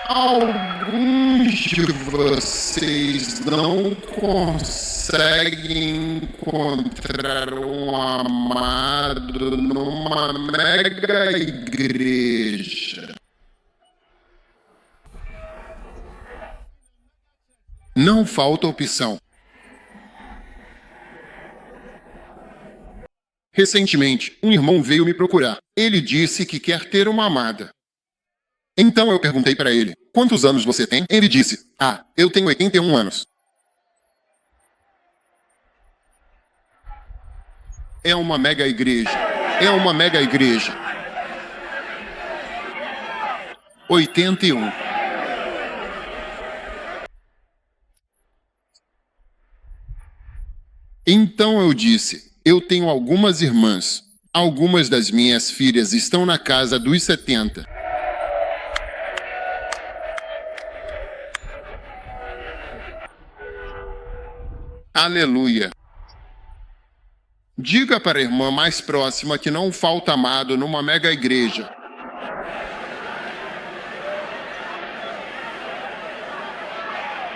Alguns de vocês não conseguem encontrar um amado numa mega igreja. Não falta opção. Recentemente, um irmão veio me procurar. Ele disse que quer ter uma amada. Então eu perguntei para ele: quantos anos você tem? Ele disse: eu tenho 81 anos. É uma mega igreja. É uma mega igreja. 81. Então eu disse: eu tenho algumas irmãs. Algumas das minhas filhas estão na casa dos 70. Aleluia. Diga para a irmã mais próxima que não falta amado numa mega igreja.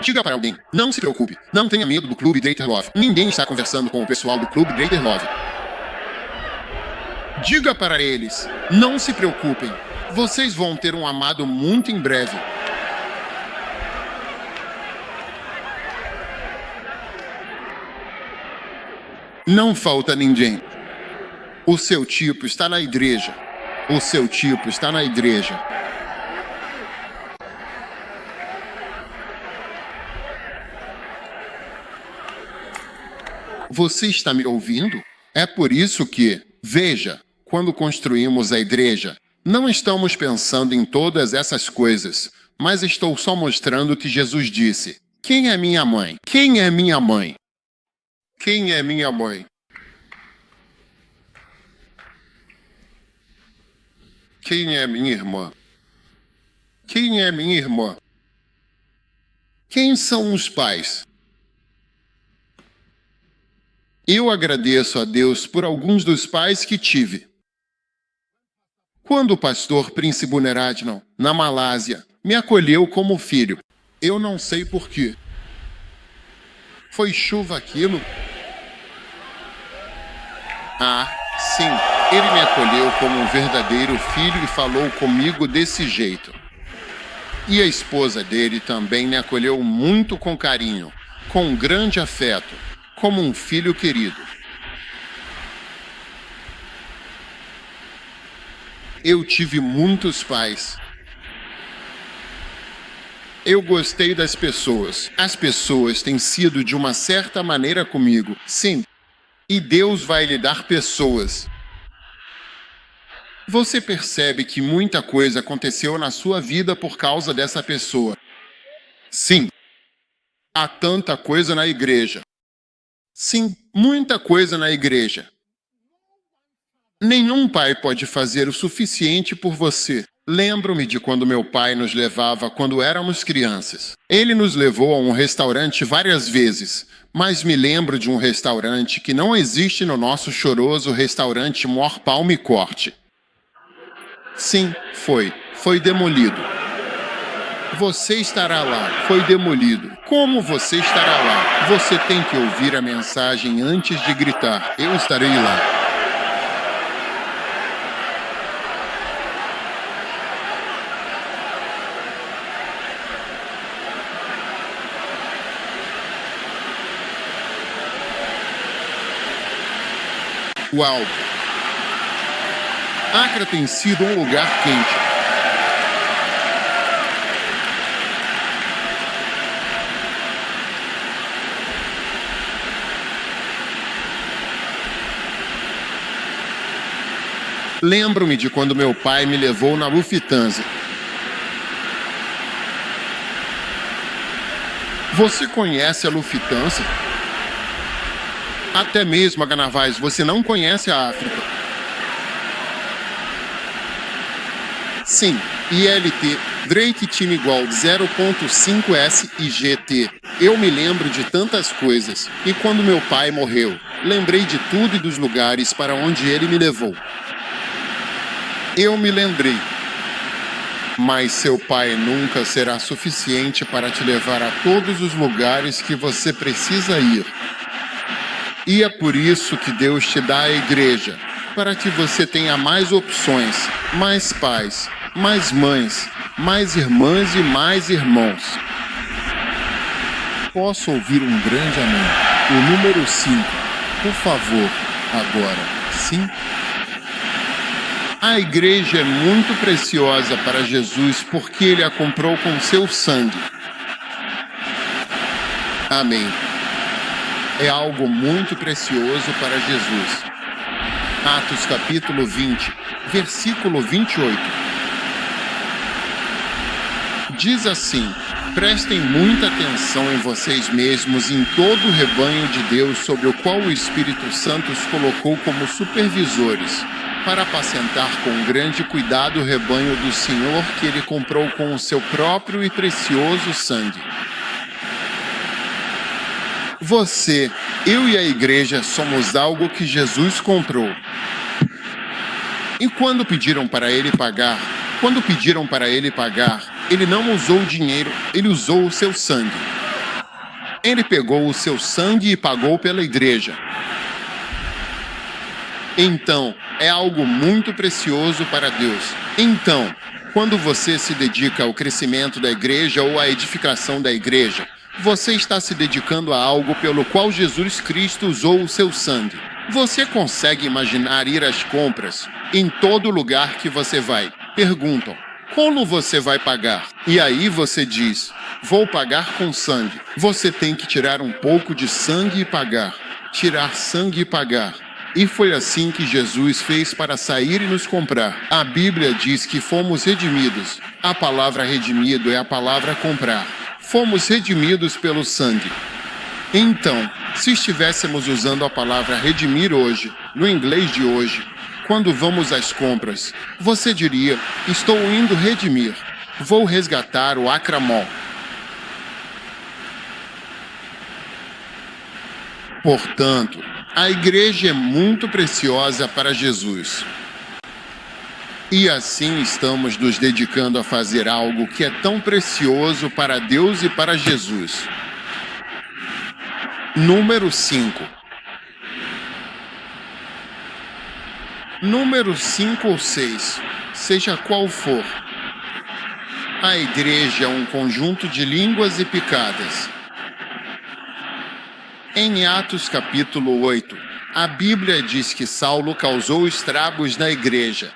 Diga para alguém: não se preocupe, não tenha medo do Clube Greater Love. Ninguém está conversando com o pessoal do Clube Greater Love. Diga para eles: não se preocupem, vocês vão ter um amado muito em breve. Não falta ninguém. O seu tipo está na igreja. O seu tipo está na igreja. Você está me ouvindo? É por isso que, veja, quando construímos a igreja, não estamos pensando em todas essas coisas, mas estou só mostrando que Jesus disse: quem é minha mãe? Quem é minha mãe? Quem é minha mãe? Quem é minha irmã? Quem é minha irmã? Quem são os pais? Eu agradeço a Deus por alguns dos pais que tive. Quando o pastor Príncipe Buneratnam, na Malásia, me acolheu como filho, eu não sei porquê. Foi chuva aquilo? Sim, ele me acolheu como um verdadeiro filho e falou comigo desse jeito. E a esposa dele também me acolheu muito com carinho, com grande afeto, como um filho querido. Eu tive muitos pais. Eu gostei das pessoas. As pessoas têm sido de uma certa maneira comigo. Sim. E Deus vai lhe dar pessoas. Você percebe que muita coisa aconteceu na sua vida por causa dessa pessoa. Sim. Há tanta coisa na igreja. Sim, muita coisa na igreja. Nenhum pai pode fazer o suficiente por você. Lembro-me de quando meu pai nos levava quando éramos crianças. Ele nos levou a um restaurante várias vezes, mas me lembro de um restaurante que não existe no nosso choroso restaurante Mor Palme Corte. Sim, foi demolido. Você estará lá, foi demolido. Como você estará lá? Você tem que ouvir a mensagem antes de gritar. Eu estarei lá. Uau! Acre tem sido um lugar quente. Lembro-me de quando meu pai me levou na Lufthansa. Você conhece a Lufthansa? Até mesmo a Ganavais, você não conhece a África. Sim, ILT, Drake Team igual 0.5S e GT. Eu me lembro de tantas coisas. E quando meu pai morreu, lembrei de tudo e dos lugares para onde ele me levou. Eu me lembrei. Mas seu pai nunca será suficiente para te levar a todos os lugares que você precisa ir. E é por isso que Deus te dá a igreja, para que você tenha mais opções, mais pais, mais mães, mais irmãs e mais irmãos. Posso ouvir um grande amém? O número 5, por favor, agora, sim? A igreja é muito preciosa para Jesus porque ele a comprou com seu sangue. Amém. É algo muito precioso para Jesus. Atos capítulo 20, versículo 28. Diz assim: prestem muita atenção em vocês mesmos e em todo o rebanho de Deus sobre o qual o Espírito Santo os colocou como supervisores, para apacentar com grande cuidado o rebanho do Senhor que ele comprou com o seu próprio e precioso sangue. Você, eu e a igreja somos algo que Jesus comprou. E quando pediram para ele pagar, ele não usou dinheiro, ele usou o seu sangue. Ele pegou o seu sangue e pagou pela igreja. Então, é algo muito precioso para Deus. Então, quando você se dedica ao crescimento da igreja ou à edificação da igreja, você está se dedicando a algo pelo qual Jesus Cristo usou o seu sangue. Você consegue imaginar ir às compras em todo lugar que você vai? Perguntam, como você vai pagar? E aí você diz, vou pagar com sangue. Você tem que tirar um pouco de sangue e pagar. Tirar sangue e pagar. E foi assim que Jesus fez para sair e nos comprar. A Bíblia diz que fomos redimidos. A palavra redimido é a palavra comprar. Fomos redimidos pelo sangue. Então, se estivéssemos usando a palavra redimir hoje, no inglês de hoje, quando vamos às compras, você diria, estou indo redimir, vou resgatar o acramol. Portanto, a igreja é muito preciosa para Jesus. E assim estamos nos dedicando a fazer algo que é tão precioso para Deus e para Jesus. Número 5. Número 5 ou 6, seja qual for. A igreja é um conjunto de línguas e picadas. Em Atos capítulo 8, a Bíblia diz que Saulo causou estragos na igreja.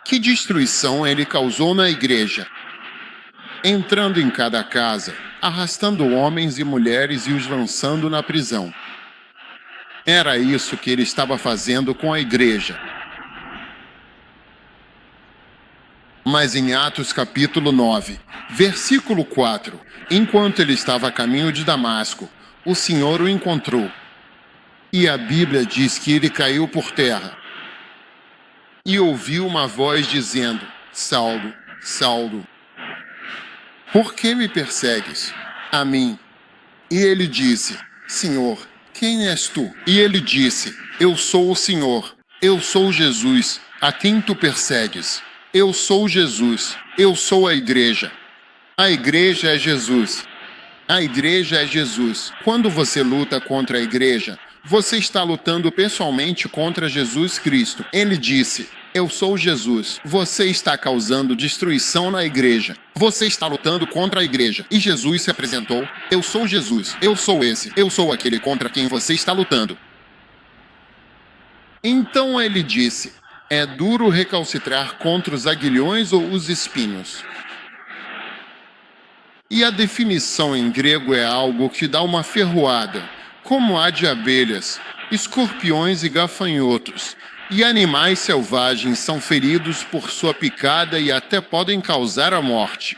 Que destruição ele causou na igreja? entrando em cada casa, arrastando homens e mulheres e os lançando na prisão. Era isso que ele estava fazendo com a igreja. Mas em Atos capítulo 9, versículo 4, enquanto ele estava a caminho de Damasco, o Senhor o encontrou. E a Bíblia diz que ele caiu por terra. E ouviu uma voz dizendo: Saulo, Saulo, por que me persegues? A mim. E ele disse: Senhor, quem és tu? E ele disse: Eu sou o Senhor, eu sou Jesus, a quem tu persegues. Eu sou Jesus, eu sou a igreja. A igreja é Jesus. A igreja é Jesus. Quando você luta contra a igreja, você está lutando pessoalmente contra Jesus Cristo. Ele disse: Eu sou Jesus. Você está causando destruição na igreja. Você está lutando contra a igreja. E Jesus se apresentou: Eu sou Jesus. Eu sou esse. Eu sou aquele contra quem você está lutando. Então ele disse: É duro recalcitrar contra os aguilhões ou os espinhos. E a definição em grego é algo que dá uma ferroada, como a de abelhas, escorpiões e gafanhotos. E animais selvagens são feridos por sua picada e até podem causar a morte.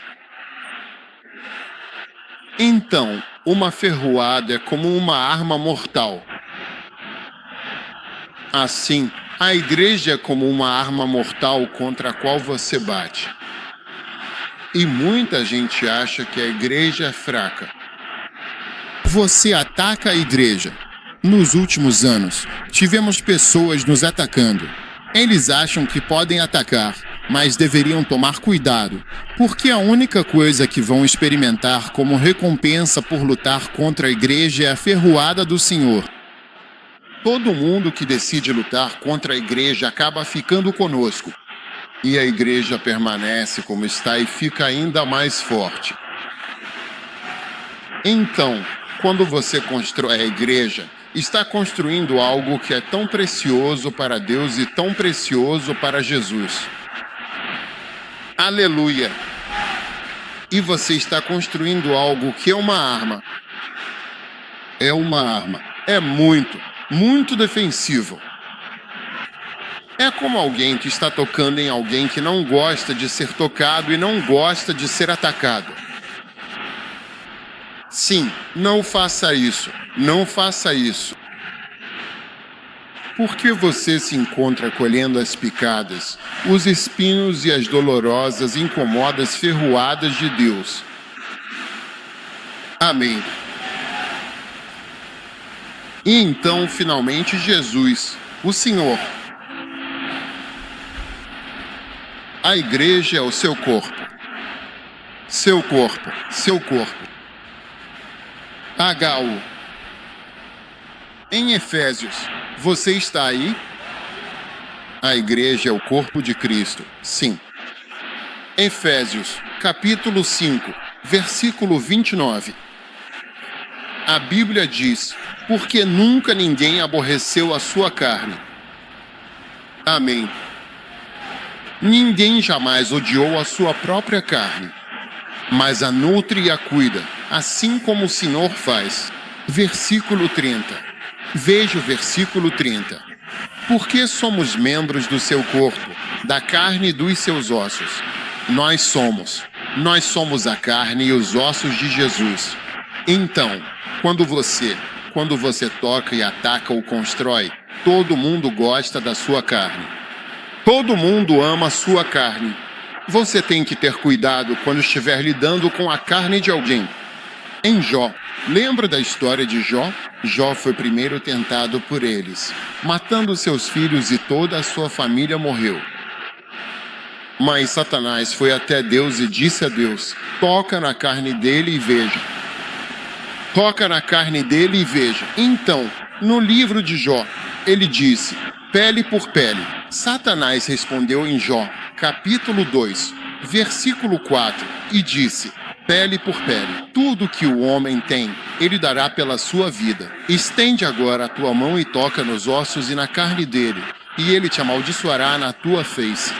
Então, uma ferroada é como uma arma mortal. Assim, a igreja é como uma arma mortal contra a qual você bate. E muita gente acha que a igreja é fraca. Você ataca a igreja. Nos últimos anos, tivemos pessoas nos atacando. Eles acham que podem atacar, mas deveriam tomar cuidado, porque a única coisa que vão experimentar como recompensa por lutar contra a igreja é a ferroada do Senhor. Todo mundo que decide lutar contra a igreja acaba ficando conosco. E a igreja permanece como está e fica ainda mais forte. Então, quando você constrói a igreja, está construindo algo que é tão precioso para Deus e tão precioso para Jesus. Aleluia! E você está construindo algo que é uma arma. É uma arma. É muito defensivo. É como alguém que está tocando em alguém que não gosta de ser tocado e não gosta de ser atacado. Sim, não faça isso. Não faça isso. Por que você se encontra colhendo as picadas, os espinhos e as dolorosas, incomodas ferroadas de Deus? Amém. E então, finalmente, Jesus, o Senhor. A igreja é o seu corpo. Seu corpo, seu corpo. HU. Em Efésios, você está aí? A igreja é o corpo de Cristo, sim. Efésios, capítulo 5, versículo 29. A Bíblia diz: porque nunca ninguém aborreceu a sua carne. Amém. Ninguém jamais odiou a sua própria carne, mas a nutre e a cuida, assim como o Senhor faz. Versículo 30. Veja o versículo 30. Porque somos membros do seu corpo, da carne e dos seus ossos. Nós somos a carne e os ossos de Jesus. Então, quando você toca e ataca ou constrói, todo mundo gosta da sua carne. Todo mundo ama a sua carne. Você tem que ter cuidado quando estiver lidando com a carne de alguém. Em Jó, lembra da história de Jó? Jó foi primeiro tentado por eles, matando seus filhos e toda a sua família morreu. Mas Satanás foi até Deus e disse a Deus: toca na carne dele e veja. Toca na carne dele e veja. Então, no livro de Jó, ele disse: pele por pele. Satanás respondeu em Jó, capítulo 2, versículo 4, e disse: pele por pele. Tudo que o homem tem, ele dará pela sua vida. Estende agora a tua mão e toca nos ossos e na carne dele, e ele te amaldiçoará na tua face.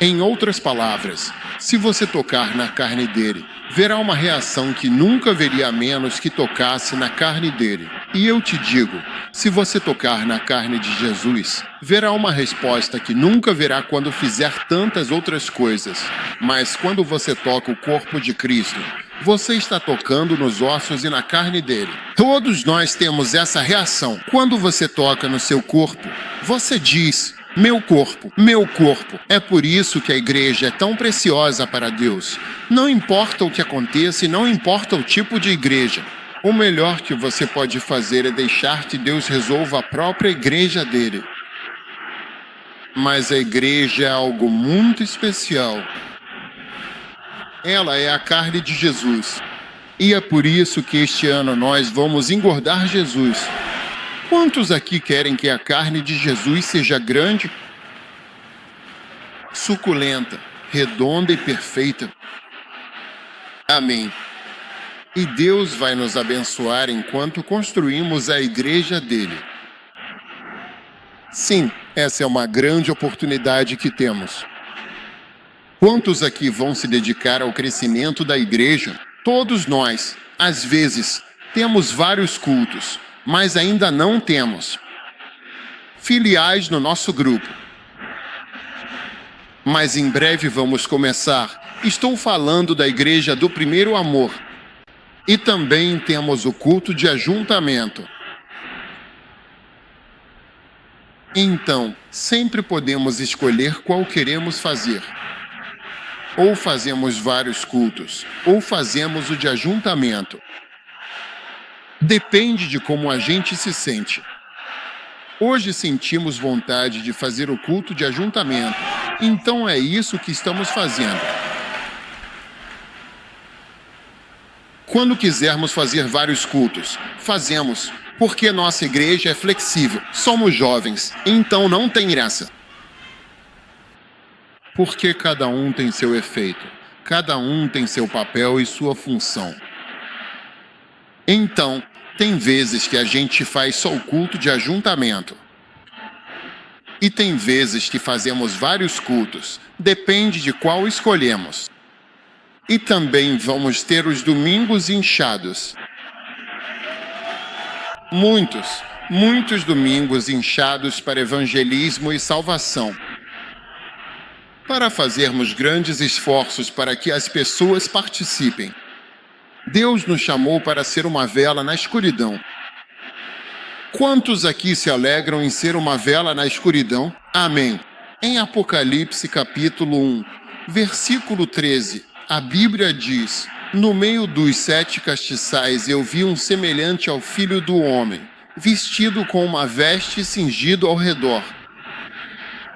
Em outras palavras, Se você tocar na carne dele, verá uma reação que nunca veria a menos que tocasse na carne dele. E eu te digo, se você tocar na carne de Jesus, verá uma resposta que nunca verá quando fizer tantas outras coisas. Mas quando você toca o corpo de Cristo, você está tocando nos ossos e na carne dele. Todos nós temos essa reação. Quando você toca no seu corpo, você diz: meu corpo, meu corpo. É por isso que a igreja é tão preciosa para Deus. Não importa o que aconteça e não importa o tipo de igreja. O melhor que você pode fazer é deixar que Deus resolva a própria igreja dele. Mas a igreja é algo muito especial. Ela é a carne de Jesus. E é por isso que este ano nós vamos engordar Jesus. Quantos aqui querem que a carne de Jesus seja grande, suculenta, redonda e perfeita? Amém. E Deus vai nos abençoar enquanto construímos a igreja dele. Sim, essa é uma grande oportunidade que temos. Quantos aqui vão se dedicar ao crescimento da igreja? Todos nós, às vezes, temos vários cultos, mas ainda não temos filiais no nosso grupo. Mas em breve vamos começar. Estou falando da Igreja do Primeiro Amor. E também temos o culto de ajuntamento. Então, sempre podemos escolher qual queremos fazer. Ou fazemos vários cultos, ou fazemos o de ajuntamento. Depende de como a gente se sente. Hoje sentimos vontade de fazer o culto de ajuntamento, então é isso que estamos fazendo. Quando quisermos fazer vários cultos, fazemos, porque nossa igreja é flexível, somos jovens, então não tem graça. Porque cada um tem seu efeito, cada um tem seu papel e sua função. Então, tem vezes que a gente faz só o culto de ajuntamento. E tem vezes que fazemos vários cultos, depende de qual escolhemos. E também vamos ter os domingos inchados. Muitos domingos inchados para evangelismo e salvação. Para fazermos grandes esforços para que as pessoas participem. Deus nos chamou para ser uma vela na escuridão. Quantos aqui se alegram em ser uma vela na escuridão? Amém. Em Apocalipse capítulo 1, versículo 13, a Bíblia diz: no meio dos 7 castiçais eu vi um semelhante ao Filho do Homem, vestido com uma veste cingido ao redor.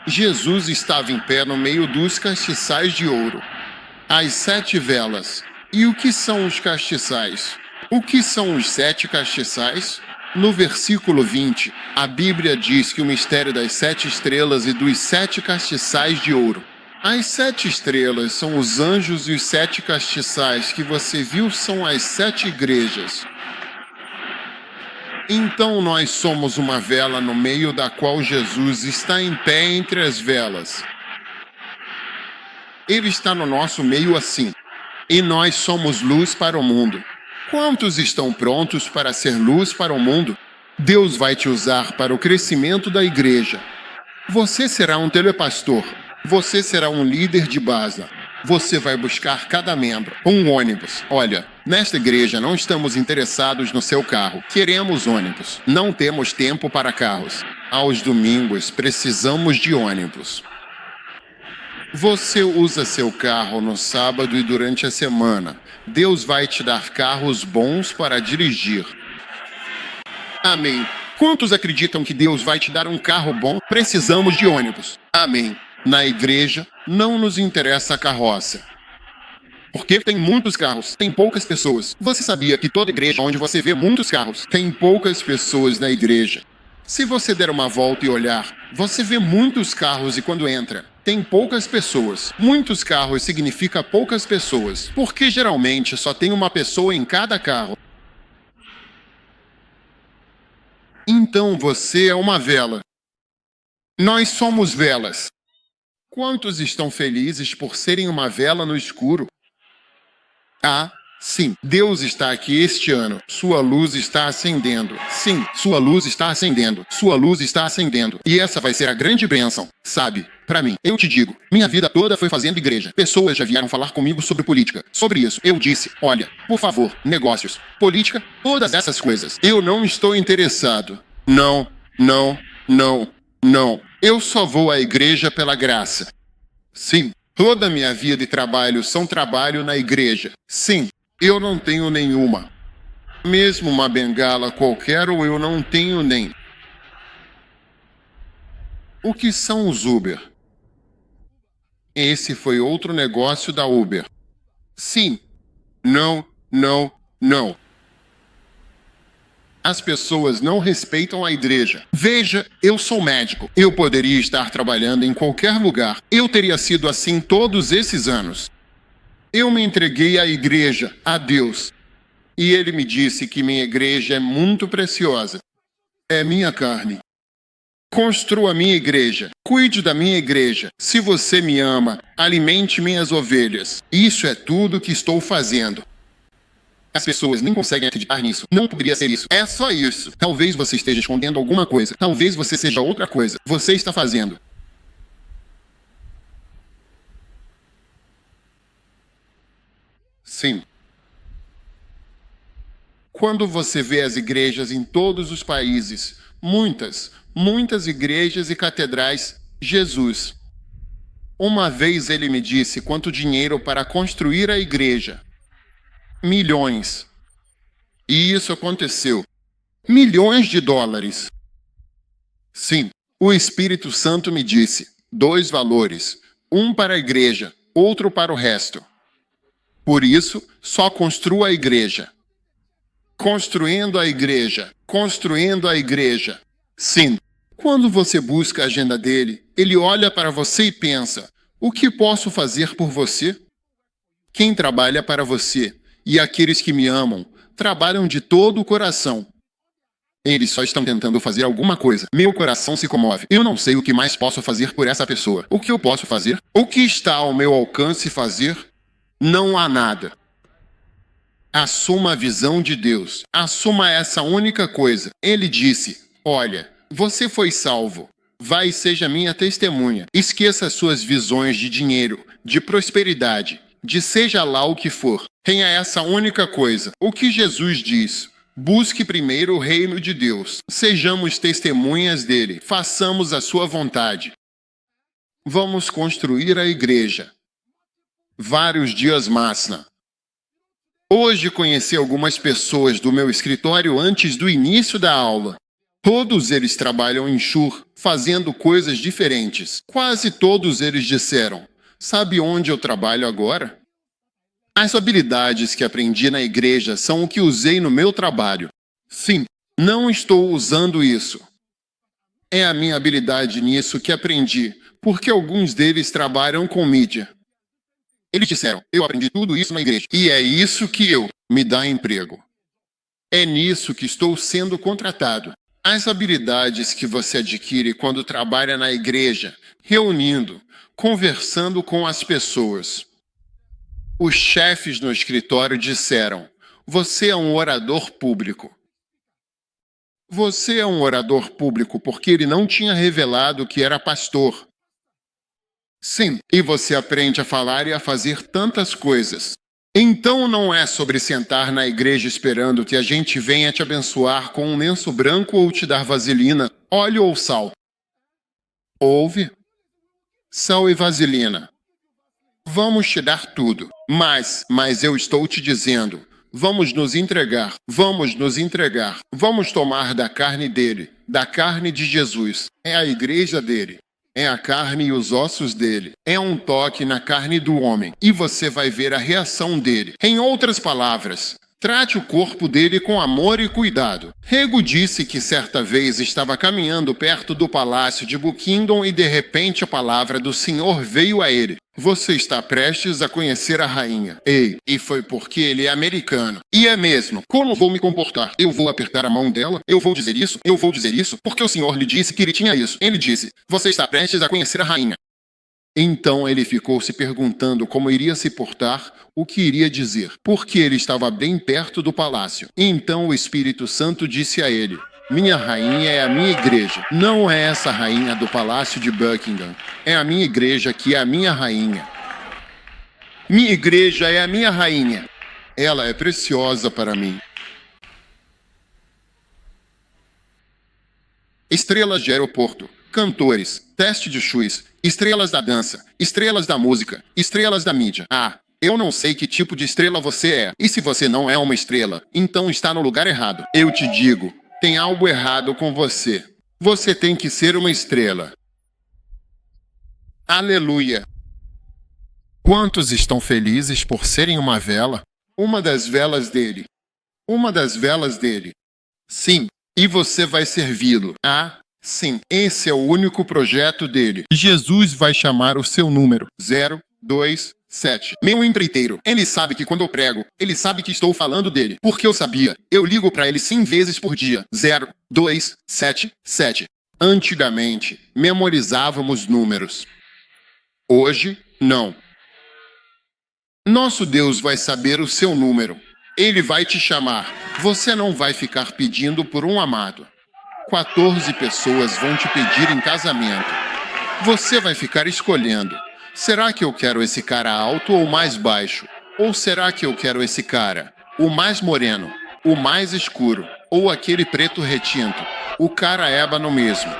Jesus estava em pé no meio dos castiçais de ouro, as 7 velas. E o que são os castiçais? O que são os 7 castiçais? No versículo 20, a Bíblia diz que o mistério das 7 estrelas e dos 7 castiçais de ouro. As 7 estrelas são os anjos e os 7 castiçais que você viu são as 7 igrejas. Então nós somos uma vela no meio da qual Jesus está em pé entre as velas. Ele está no nosso meio assim. E nós somos luz para o mundo. Quantos estão prontos para ser luz para o mundo? Deus vai te usar para o crescimento da igreja. Você será um telepastor. Você será um líder de base. Você vai buscar cada membro. Um ônibus. Olha, nesta igreja não estamos interessados no seu carro. Queremos ônibus. Não temos tempo para carros. Aos domingos precisamos de ônibus. Você usa seu carro no sábado e durante a semana. Deus vai te dar carros bons para dirigir. Amém. Quantos acreditam que Deus vai te dar um carro bom? Precisamos de ônibus. Amém. Na igreja, não nos interessa a carroça. Porque tem muitos carros, tem poucas pessoas. Você sabia que toda igreja onde você vê muitos carros, tem poucas pessoas na igreja? Se você der uma volta e olhar, você vê muitos carros e quando entra, tem poucas pessoas. Muitos carros significa poucas pessoas, porque geralmente só tem uma pessoa em cada carro. Então você é uma vela. Nós somos velas. Quantos estão felizes por serem uma vela no escuro? Ah, sim, Deus está aqui este ano. Sua luz está acendendo. Sim, sua luz está acendendo. Sua luz está acendendo. E essa vai ser a grande bênção, sabe? Para mim, eu te digo, minha vida toda foi fazendo igreja. Pessoas já vieram falar comigo sobre política. Sobre isso, eu disse, olha, por favor, negócios, política, todas essas coisas. Eu não estou interessado. Não, não, não, não. Eu só vou à igreja pela graça. Sim, toda a minha vida e trabalho são trabalho na igreja. Sim, eu não tenho nenhuma. Mesmo uma bengala qualquer ou eu não tenho nem. O que são os Uber? Esse foi outro negócio da Uber. Sim, não, não, não. As pessoas não respeitam a igreja. Veja, eu sou médico. Eu poderia estar trabalhando em qualquer lugar. Eu teria sido assim todos esses anos. Eu me entreguei à igreja, a Deus. E ele me disse que minha igreja é muito preciosa. É minha carne. Construa minha igreja. Cuide da minha igreja. Se você me ama, alimente minhas ovelhas. Isso é tudo que estou fazendo. As pessoas nem conseguem acreditar nisso. Não poderia ser isso. É só isso. Talvez você esteja escondendo alguma coisa. Talvez você seja outra coisa. Você está fazendo. Sim. Quando você vê as igrejas em todos os países, muitas igrejas e catedrais, Jesus. Uma vez ele me disse quanto dinheiro para construir a igreja. Milhões. E isso aconteceu. Milhões de dólares. Sim, o Espírito Santo me disse: 2 valores, um para a igreja, outro para o resto. Por isso, só construa a igreja. Construindo a igreja, construindo a igreja. Sim, quando você busca a agenda dele, ele olha para você e pensa: o que posso fazer por você? Quem trabalha para você e aqueles que me amam trabalham de todo o coração. Eles só estão tentando fazer alguma coisa. Meu coração se comove. Eu não sei o que mais posso fazer por essa pessoa. O que eu posso fazer? O que está ao meu alcance fazer? Não há nada. Assuma a visão de Deus. Assuma essa única coisa. Ele disse: olha, você foi salvo. Vai e seja minha testemunha. Esqueça suas visões de dinheiro, de prosperidade, de seja lá o que for. Tenha essa única coisa. O que Jesus diz: busque primeiro o reino de Deus. Sejamos testemunhas dele. Façamos a sua vontade. Vamos construir a igreja. Vários dias Masna. Hoje conheci algumas pessoas do meu escritório antes do início da aula. Todos eles trabalham em Shur, fazendo coisas diferentes. Quase todos eles disseram: sabe onde eu trabalho agora? As habilidades que aprendi na igreja são o que usei no meu trabalho. Sim, não estou usando isso. É a minha habilidade nisso que aprendi, porque alguns deles trabalham com mídia. Eles disseram: eu aprendi tudo isso na igreja. E é isso que me dá emprego. É nisso que estou sendo contratado. As habilidades que você adquire quando trabalha na igreja, reunindo, conversando com as pessoas. Os chefes no escritório disseram: você é um orador público. Você é um orador público porque ele não tinha revelado que era pastor. Sim, e você aprende a falar e a fazer tantas coisas. Então não é sobre sentar na igreja esperando que a gente venha te abençoar com um lenço branco ou te dar vaselina, óleo ou sal. Ouve? Sal e vaselina. Vamos te dar tudo, mas eu estou te dizendo, vamos nos entregar, vamos tomar da carne dele, da carne de Jesus, é a igreja dele. É a carne e os ossos dele. É um toque na carne do homem. E você vai ver a reação dele. Em outras palavras, trate o corpo dele com amor e cuidado. Rego disse que certa vez estava caminhando perto do palácio de Buckingham e de repente a palavra do Senhor veio a ele. Você está prestes a conhecer a rainha. Ei, e foi porque ele é americano. E é mesmo. Como vou me comportar? Eu vou apertar a mão dela? Eu vou dizer isso? Porque o Senhor lhe disse que ele tinha isso. Ele disse: você está prestes a conhecer a rainha. Então ele ficou se perguntando como iria se portar, o que iria dizer, porque ele estava bem perto do palácio. Então o Espírito Santo disse a ele: minha rainha é a minha igreja. Não é essa rainha do palácio de Buckingham. É a minha igreja que é a minha rainha. Minha igreja é a minha rainha. Ela é preciosa para mim. Estrelas de aeroporto, cantores, teste de shoes, estrelas da dança, estrelas da música, estrelas da mídia. Ah, eu não sei que tipo de estrela você é. E se você não é uma estrela, então está no lugar errado. Eu te digo, tem algo errado com você. Você tem que ser uma estrela. Aleluia! Quantos estão felizes por serem uma vela? Uma das velas dele. Uma das velas dele. Sim, e você vai servi-lo. Ah, sim, esse é o único projeto dele. Jesus vai chamar o seu número. 027. Meu empreiteiro. Ele sabe que quando eu prego, ele sabe que estou falando dele. Porque eu sabia. Eu ligo para ele 100 vezes por dia. 0277. Antigamente, memorizávamos números. Hoje, não. Nosso Deus vai saber o seu número. Ele vai te chamar. Você não vai ficar pedindo por um amado. 14 pessoas vão te pedir em casamento. Você vai ficar escolhendo. Será que eu quero esse cara alto ou mais baixo? Ou será que eu quero esse cara, o mais moreno, o mais escuro, ou aquele preto retinto, o cara ébano mesmo?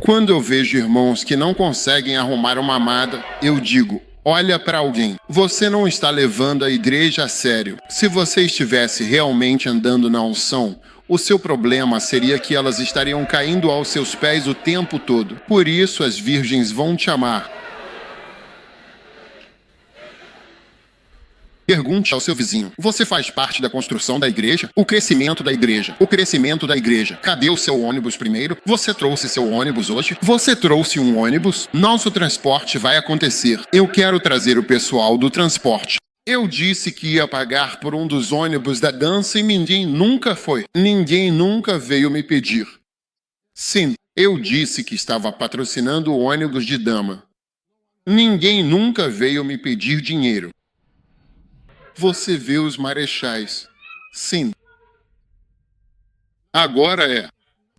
Quando eu vejo irmãos que não conseguem arrumar uma amada, eu digo: olha para alguém. Você não está levando a igreja a sério. Se você estivesse realmente andando na unção, o seu problema seria que elas estariam caindo aos seus pés o tempo todo. Por isso as virgens vão te amar. Pergunte ao seu vizinho: você faz parte da construção da igreja? O crescimento da igreja. O crescimento da igreja. Cadê o seu ônibus primeiro? Você trouxe seu ônibus hoje? Você trouxe um ônibus? Nosso transporte vai acontecer. Eu quero trazer o pessoal do transporte. Eu disse que ia pagar por um dos ônibus da dança e ninguém nunca foi. Ninguém nunca veio me pedir. Sim, eu disse que estava patrocinando o ônibus de dama. Ninguém nunca veio me pedir dinheiro. Você vê os marechais. Sim. Agora é.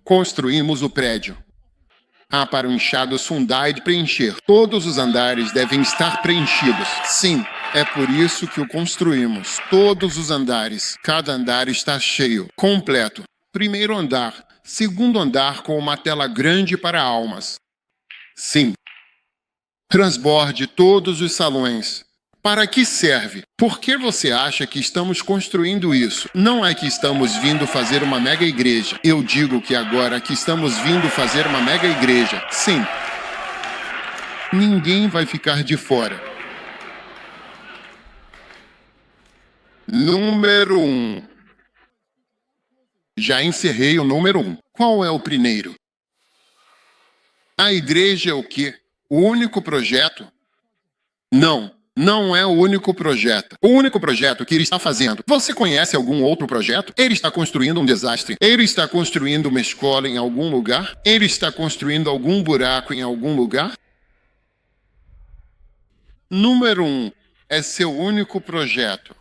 Construímos o prédio. Há para o inchado Sundai de preencher. Todos os andares devem estar preenchidos. Sim, é por isso que o construímos. Todos os andares. Cada andar está cheio, completo. Primeiro andar, segundo andar com uma tela grande para almas. Sim. Transborde todos os salões. Para que serve? Por que você acha que estamos construindo isso? Não é que estamos vindo fazer uma mega igreja. Eu digo que agora que estamos vindo fazer uma mega igreja. Sim. Ninguém vai ficar de fora. Número 1. Já encerrei o número 1. Qual é o primeiro? A igreja é o quê? O único projeto? Não. Não é o único projeto. O único projeto que ele está fazendo. Você conhece algum outro projeto? Ele está construindo um desastre. Ele está construindo uma escola em algum lugar? Ele está construindo algum buraco em algum lugar? Número 1. É seu único projeto.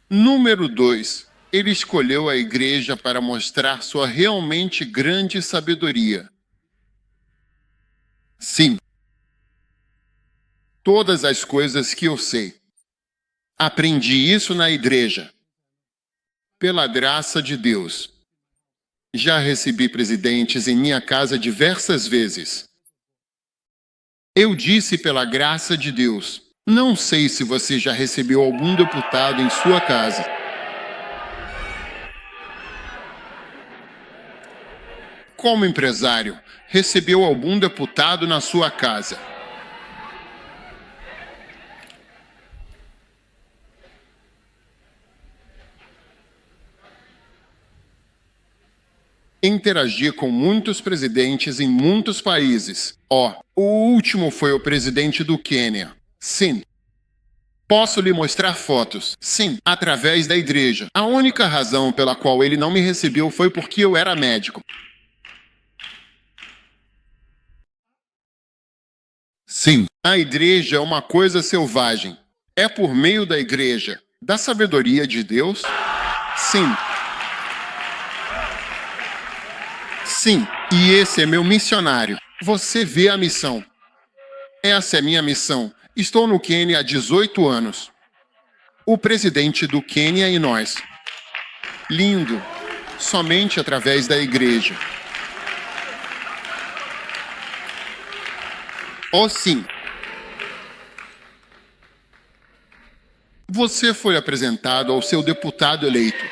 Número 2. Ele escolheu a igreja para mostrar sua realmente grande sabedoria. Sim. Todas as coisas que eu sei. Aprendi isso na igreja. Pela graça de Deus. Já recebi presidentes em minha casa diversas vezes. Eu disse pela graça de Deus. Não sei se você já recebeu algum deputado em sua casa. Como empresário, recebeu algum deputado na sua casa. Interagi com muitos presidentes em muitos países. O último foi o presidente do Quênia. Sim. Posso lhe mostrar fotos. Sim, através da igreja. A única razão pela qual ele não me recebeu foi porque eu era médico. Sim, a igreja é uma coisa selvagem. É por meio da igreja, da sabedoria de Deus? Sim. Sim, e esse é meu missionário. Você vê a missão. Essa é minha missão. Estou no Quênia há 18 anos. O presidente do Quênia e nós. Lindo. Somente através da igreja. Oh, sim. Você foi apresentado ao seu deputado eleito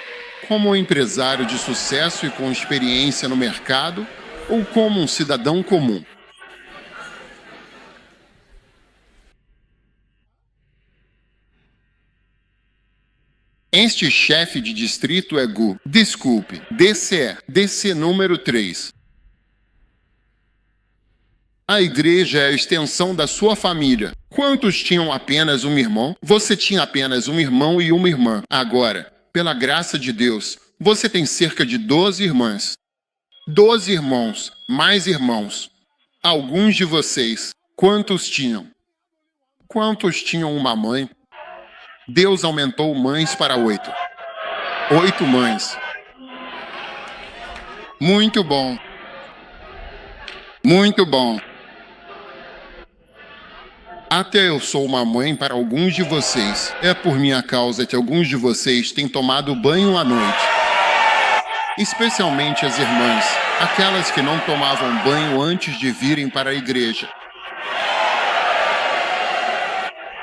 como um empresário de sucesso e com experiência no mercado ou como um cidadão comum? Este chefe de distrito é Gu. Desculpe, DCE, DC número 3. A igreja é a extensão da sua família. Quantos tinham apenas um irmão? Você tinha apenas um irmão e uma irmã. Agora, pela graça de Deus, você tem cerca de 12 irmãs. 12 irmãos, mais irmãos. Alguns de vocês, quantos tinham? Quantos tinham uma mãe? Deus aumentou mães para 8. 8 mães. Muito bom. Muito bom. Até eu sou uma mãe para alguns de vocês. É por minha causa que alguns de vocês têm tomado banho à noite. Especialmente as irmãs, aquelas que não tomavam banho antes de virem para a igreja.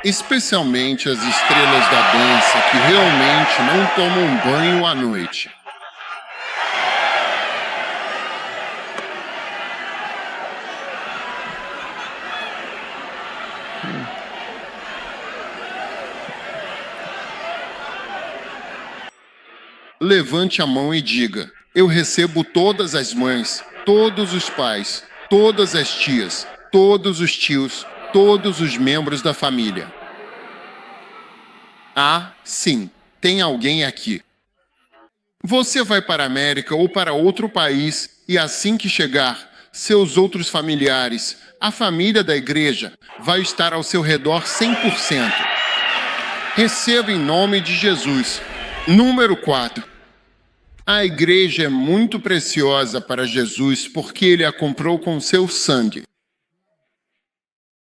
Especialmente as estrelas da dança que realmente não tomam banho à noite. Levante a mão e diga: eu recebo todas as mães, todos os pais, todas as tias, todos os tios, todos os membros da família. Ah, sim, tem alguém aqui. Você vai para a América ou para outro país e assim que chegar, seus outros familiares, a família da igreja, vai estar ao seu redor 100%. Receba em nome de Jesus. Número 4. A igreja é muito preciosa para Jesus porque ele a comprou com seu sangue.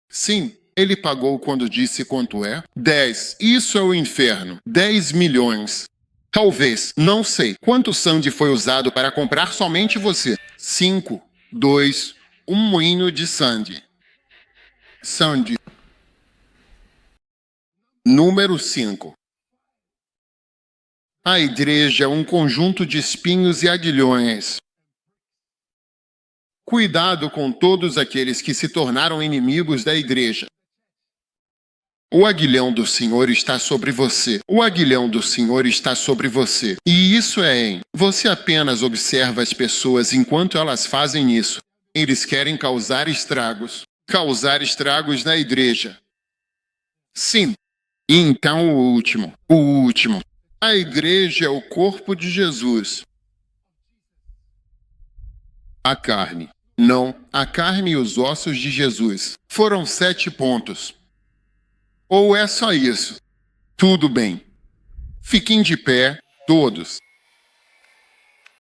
Sim, ele pagou quando disse quanto é. 10. Isso é o inferno. 10 milhões. Talvez, não sei. Quanto sangue foi usado para comprar somente você? 5, 2, um moinho de sangue. Sangue. Número 5. A igreja é um conjunto de espinhos e aguilhões. Cuidado com todos aqueles que se tornaram inimigos da igreja. O aguilhão do Senhor está sobre você. O aguilhão do Senhor está sobre você. E isso é em. Você apenas observa as pessoas enquanto elas fazem isso. Eles querem causar estragos. Causar estragos na igreja. Sim. E então o último. O último. A igreja é o corpo de Jesus. A carne. Não, a carne e os ossos de Jesus. Foram 7 pontos. Ou é só isso? Tudo bem. Fiquem de pé, todos.